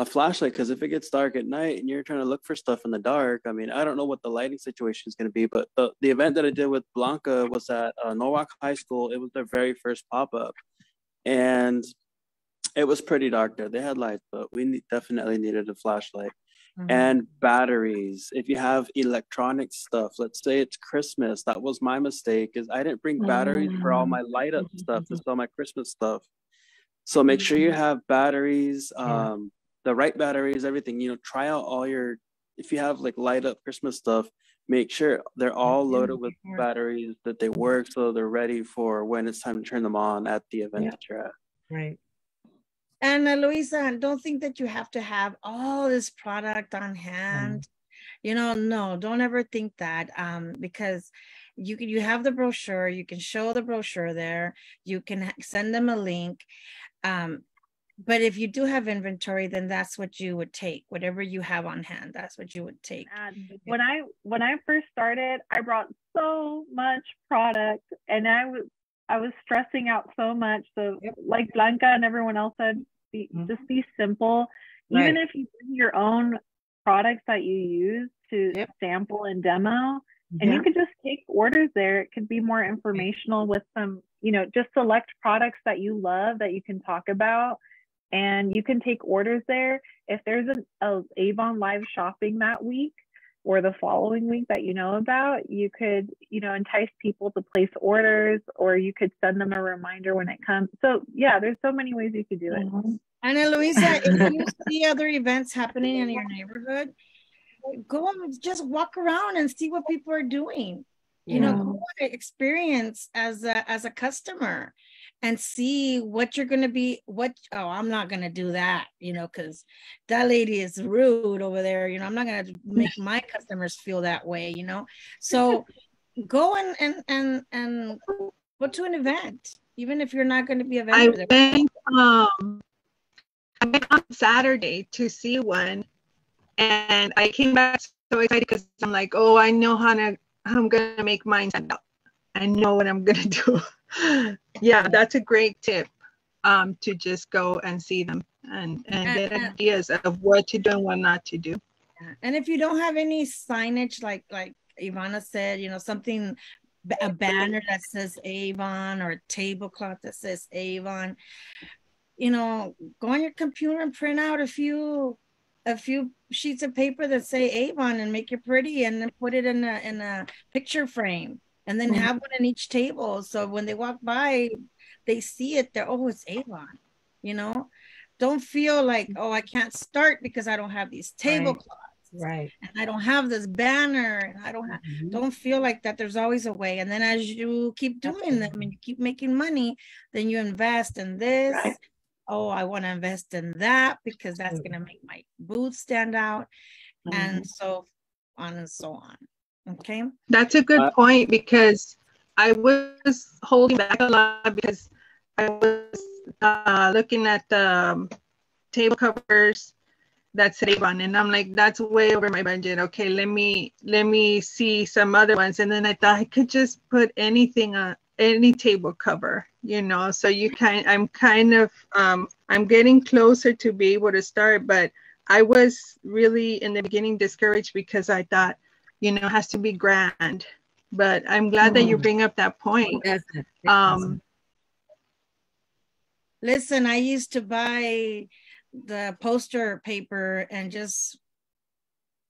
Speaker 6: A flashlight, because if it gets dark at night and you're trying to look for stuff in the dark, I mean, I don't know what the lighting situation is going to be, but the event that I did with Blanca was at Norwalk High School. It was their very first pop-up, and it was pretty dark there. They had lights, but we definitely needed a flashlight. And batteries. If you have electronic stuff, let's say it's Christmas, that was my mistake, is I didn't bring batteries for all my light up stuff to sell my Christmas stuff. So make sure you have batteries, the right batteries, everything. You know, try out all your, if you have like light up Christmas stuff, make sure they're all loaded with batteries, that they work, so they're ready for when it's time to turn them on at the event that you're at.
Speaker 3: Right.
Speaker 1: And Luisa, don't think that you have to have all this product on hand. You know, no, don't ever think that, because you have the brochure, you can show the brochure there, you can send them a link. But if you do have inventory, then that's what you would take. Whatever you have on hand, that's what you would take.
Speaker 2: And when I first started, I brought so much product, and I was stressing out so much. So like Blanca and everyone else said, just be simple. Right. Even if you bring your own products that you use to sample and demo, and you could just take orders there. It could be more informational with some, you know, just select products that you love that you can talk about. And you can take orders there. If there's a Avon live shopping that week or the following week that you know about, you could, you know, entice people to place orders, or you could send them a reminder when it comes. So yeah, there's so many ways you could do it.
Speaker 1: And Luisa, if you see other events happening in your neighborhood, go and just walk around and see what people are doing. You know, go and experience as a customer and see what you're going to be, I'm not going to do that, you know, because that lady is rude over there. You know, I'm not going to make my customers feel that way, you know. So go and go to an event, even if you're not going to be a vendor.
Speaker 7: I went on Saturday to see one, and I came back so excited because I'm like, oh, I know I'm going to make mine stand out. I know what I'm going to do. Yeah, that's a great tip, to just go and see them and get ideas of what to do and what not to do.
Speaker 1: And if you don't have any signage, like Ivana said, you know, something, a banner that says Avon or a tablecloth that says Avon, you know, go on your computer and print out a few sheets of paper that say Avon and make it pretty, and then put it in a picture frame. And then have one in each table. So when they walk by, they see it. It's Avon, you know? Don't feel like, oh, I can't start because I don't have these tablecloths.
Speaker 3: Right.
Speaker 1: And I don't have this banner. And I don't feel like that. There's always a way. And then as you keep doing them and you keep making money, then you invest in this. Right. Oh, I want to invest in that because that's going to make my booth stand out. And so on and so on. Okay,
Speaker 7: that's a good point, because I was holding back a lot because I was looking at the table covers that said Avon, and I'm like, that's way over my budget. Okay, let me see some other ones, and then I thought I could just put anything on any table cover, you know. So I'm getting closer to be able to start, but I was really in the beginning discouraged because I thought, you know, it has to be grand. But I'm glad that you bring up that point.
Speaker 1: Listen, I used to buy the poster paper and just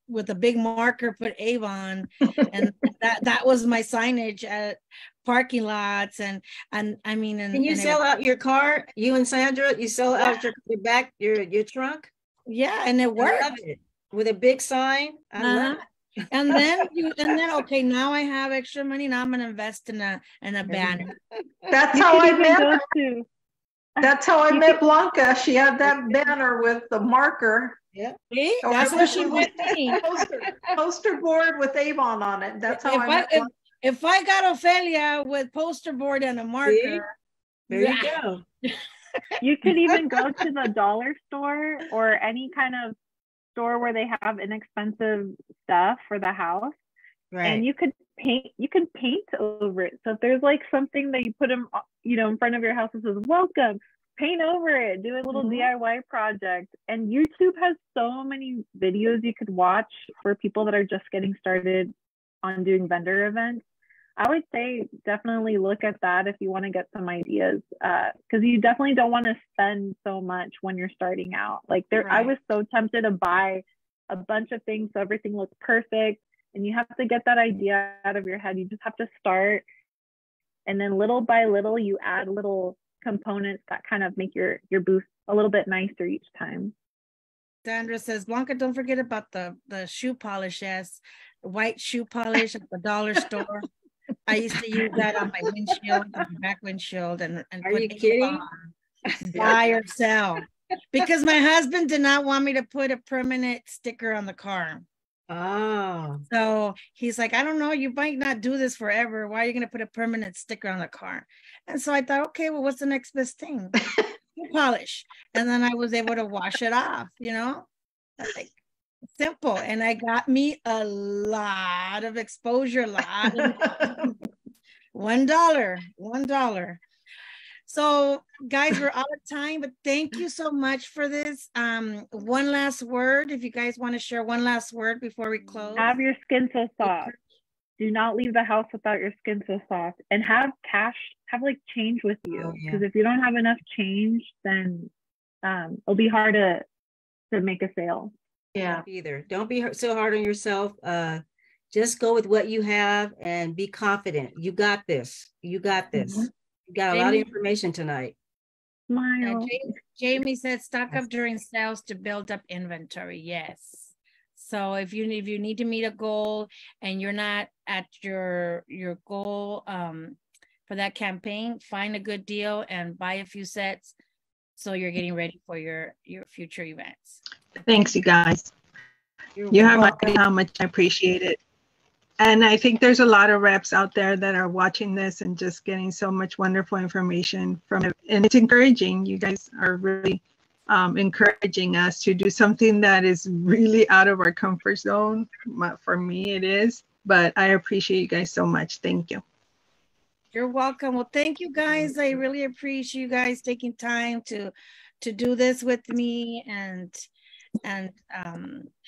Speaker 1: with a big marker put Avon, and that was my signage at parking lots. And I mean,
Speaker 3: can you sell out your car? You and Sandra, you sell out your back, your trunk?
Speaker 1: Yeah, and it worked.
Speaker 3: I love it. With a big sign. I love it.
Speaker 1: And then okay, now I have extra money. Now I'm gonna invest in a banner.
Speaker 5: That's how I met. That's how I met Blanca. She had that banner with the marker.
Speaker 1: Yeah, see? That's what she met me.
Speaker 5: Poster board with Avon on it. That's how I met Blanca.
Speaker 1: If I got Ophelia with poster board and a marker, see?
Speaker 3: There you go.
Speaker 2: You could even go to the dollar store or any kind of store where they have inexpensive stuff for the house, right? And you can paint over it. So if there's like something that you put in, you know, in front of your house that says welcome, paint over it, do a little DIY project. And YouTube has so many videos you could watch for people that are just getting started on doing vendor events. I would say definitely look at that if you want to get some ideas, because you definitely don't want to spend so much when you're starting out. Like right. I was so tempted to buy a bunch of things so everything looks perfect, and you have to get that idea out of your head. You just have to start, and then little by little you add little components that kind of make your booth a little bit nicer each time.
Speaker 1: Sandra says, Blanca, don't forget about the shoe polish. Yes, white shoe polish at the dollar store. I used to use that on my windshield, on my back windshield, and
Speaker 3: are you kidding?
Speaker 1: Buy or sell. because my husband did not want me to put a permanent sticker on the car.
Speaker 3: Oh.
Speaker 1: So he's like, I don't know, you might not do this forever. Why are you going to put a permanent sticker on the car? And so I thought, okay, well, what's the next best thing? Polish. And then I was able to wash it off, you know, like simple. And I got me a lot of exposure, $1. So guys, we're out of time, but thank you so much for this. One last word, if you guys want to share one last word before we close.
Speaker 2: Have your skin so soft. Do not leave the house without your skin so soft, and have cash, have like change with you. Because if you don't have enough change, then it'll be hard to make a sale.
Speaker 5: Yeah.
Speaker 3: Either. Don't be so hard on yourself. Just go with what you have and be confident. You got this. You got this.
Speaker 1: Mm-hmm.
Speaker 3: You got a lot of information tonight.
Speaker 2: Smile.
Speaker 1: Jamie said stock up during sales to build up inventory. Yes. So if you need to meet a goal and you're not at your goal for that campaign, find a good deal and buy a few sets so you're getting ready for your future events.
Speaker 7: Thanks, you guys. You have no idea how much I appreciate it. And I think there's a lot of reps out there that are watching this and just getting so much wonderful information from it. And it's encouraging. You guys are really encouraging us to do something that is really out of our comfort zone. For me, it is. But I appreciate you guys so much. Thank you.
Speaker 1: You're welcome. Well, thank you guys. I really appreciate you guys taking time to do this with me and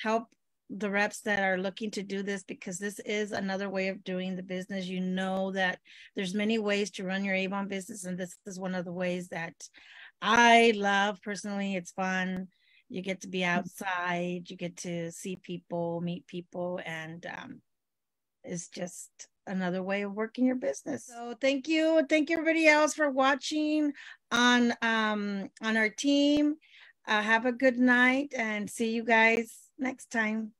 Speaker 1: help the reps that are looking to do this, because this is another way of doing the business. You know that there's many ways to run your Avon business, and this is one of the ways that I love personally. It's fun. You get to be outside, you get to see people, meet people, and it's just another way of working your business. So thank you everybody else for watching on our team. Have a good night and see you guys next time.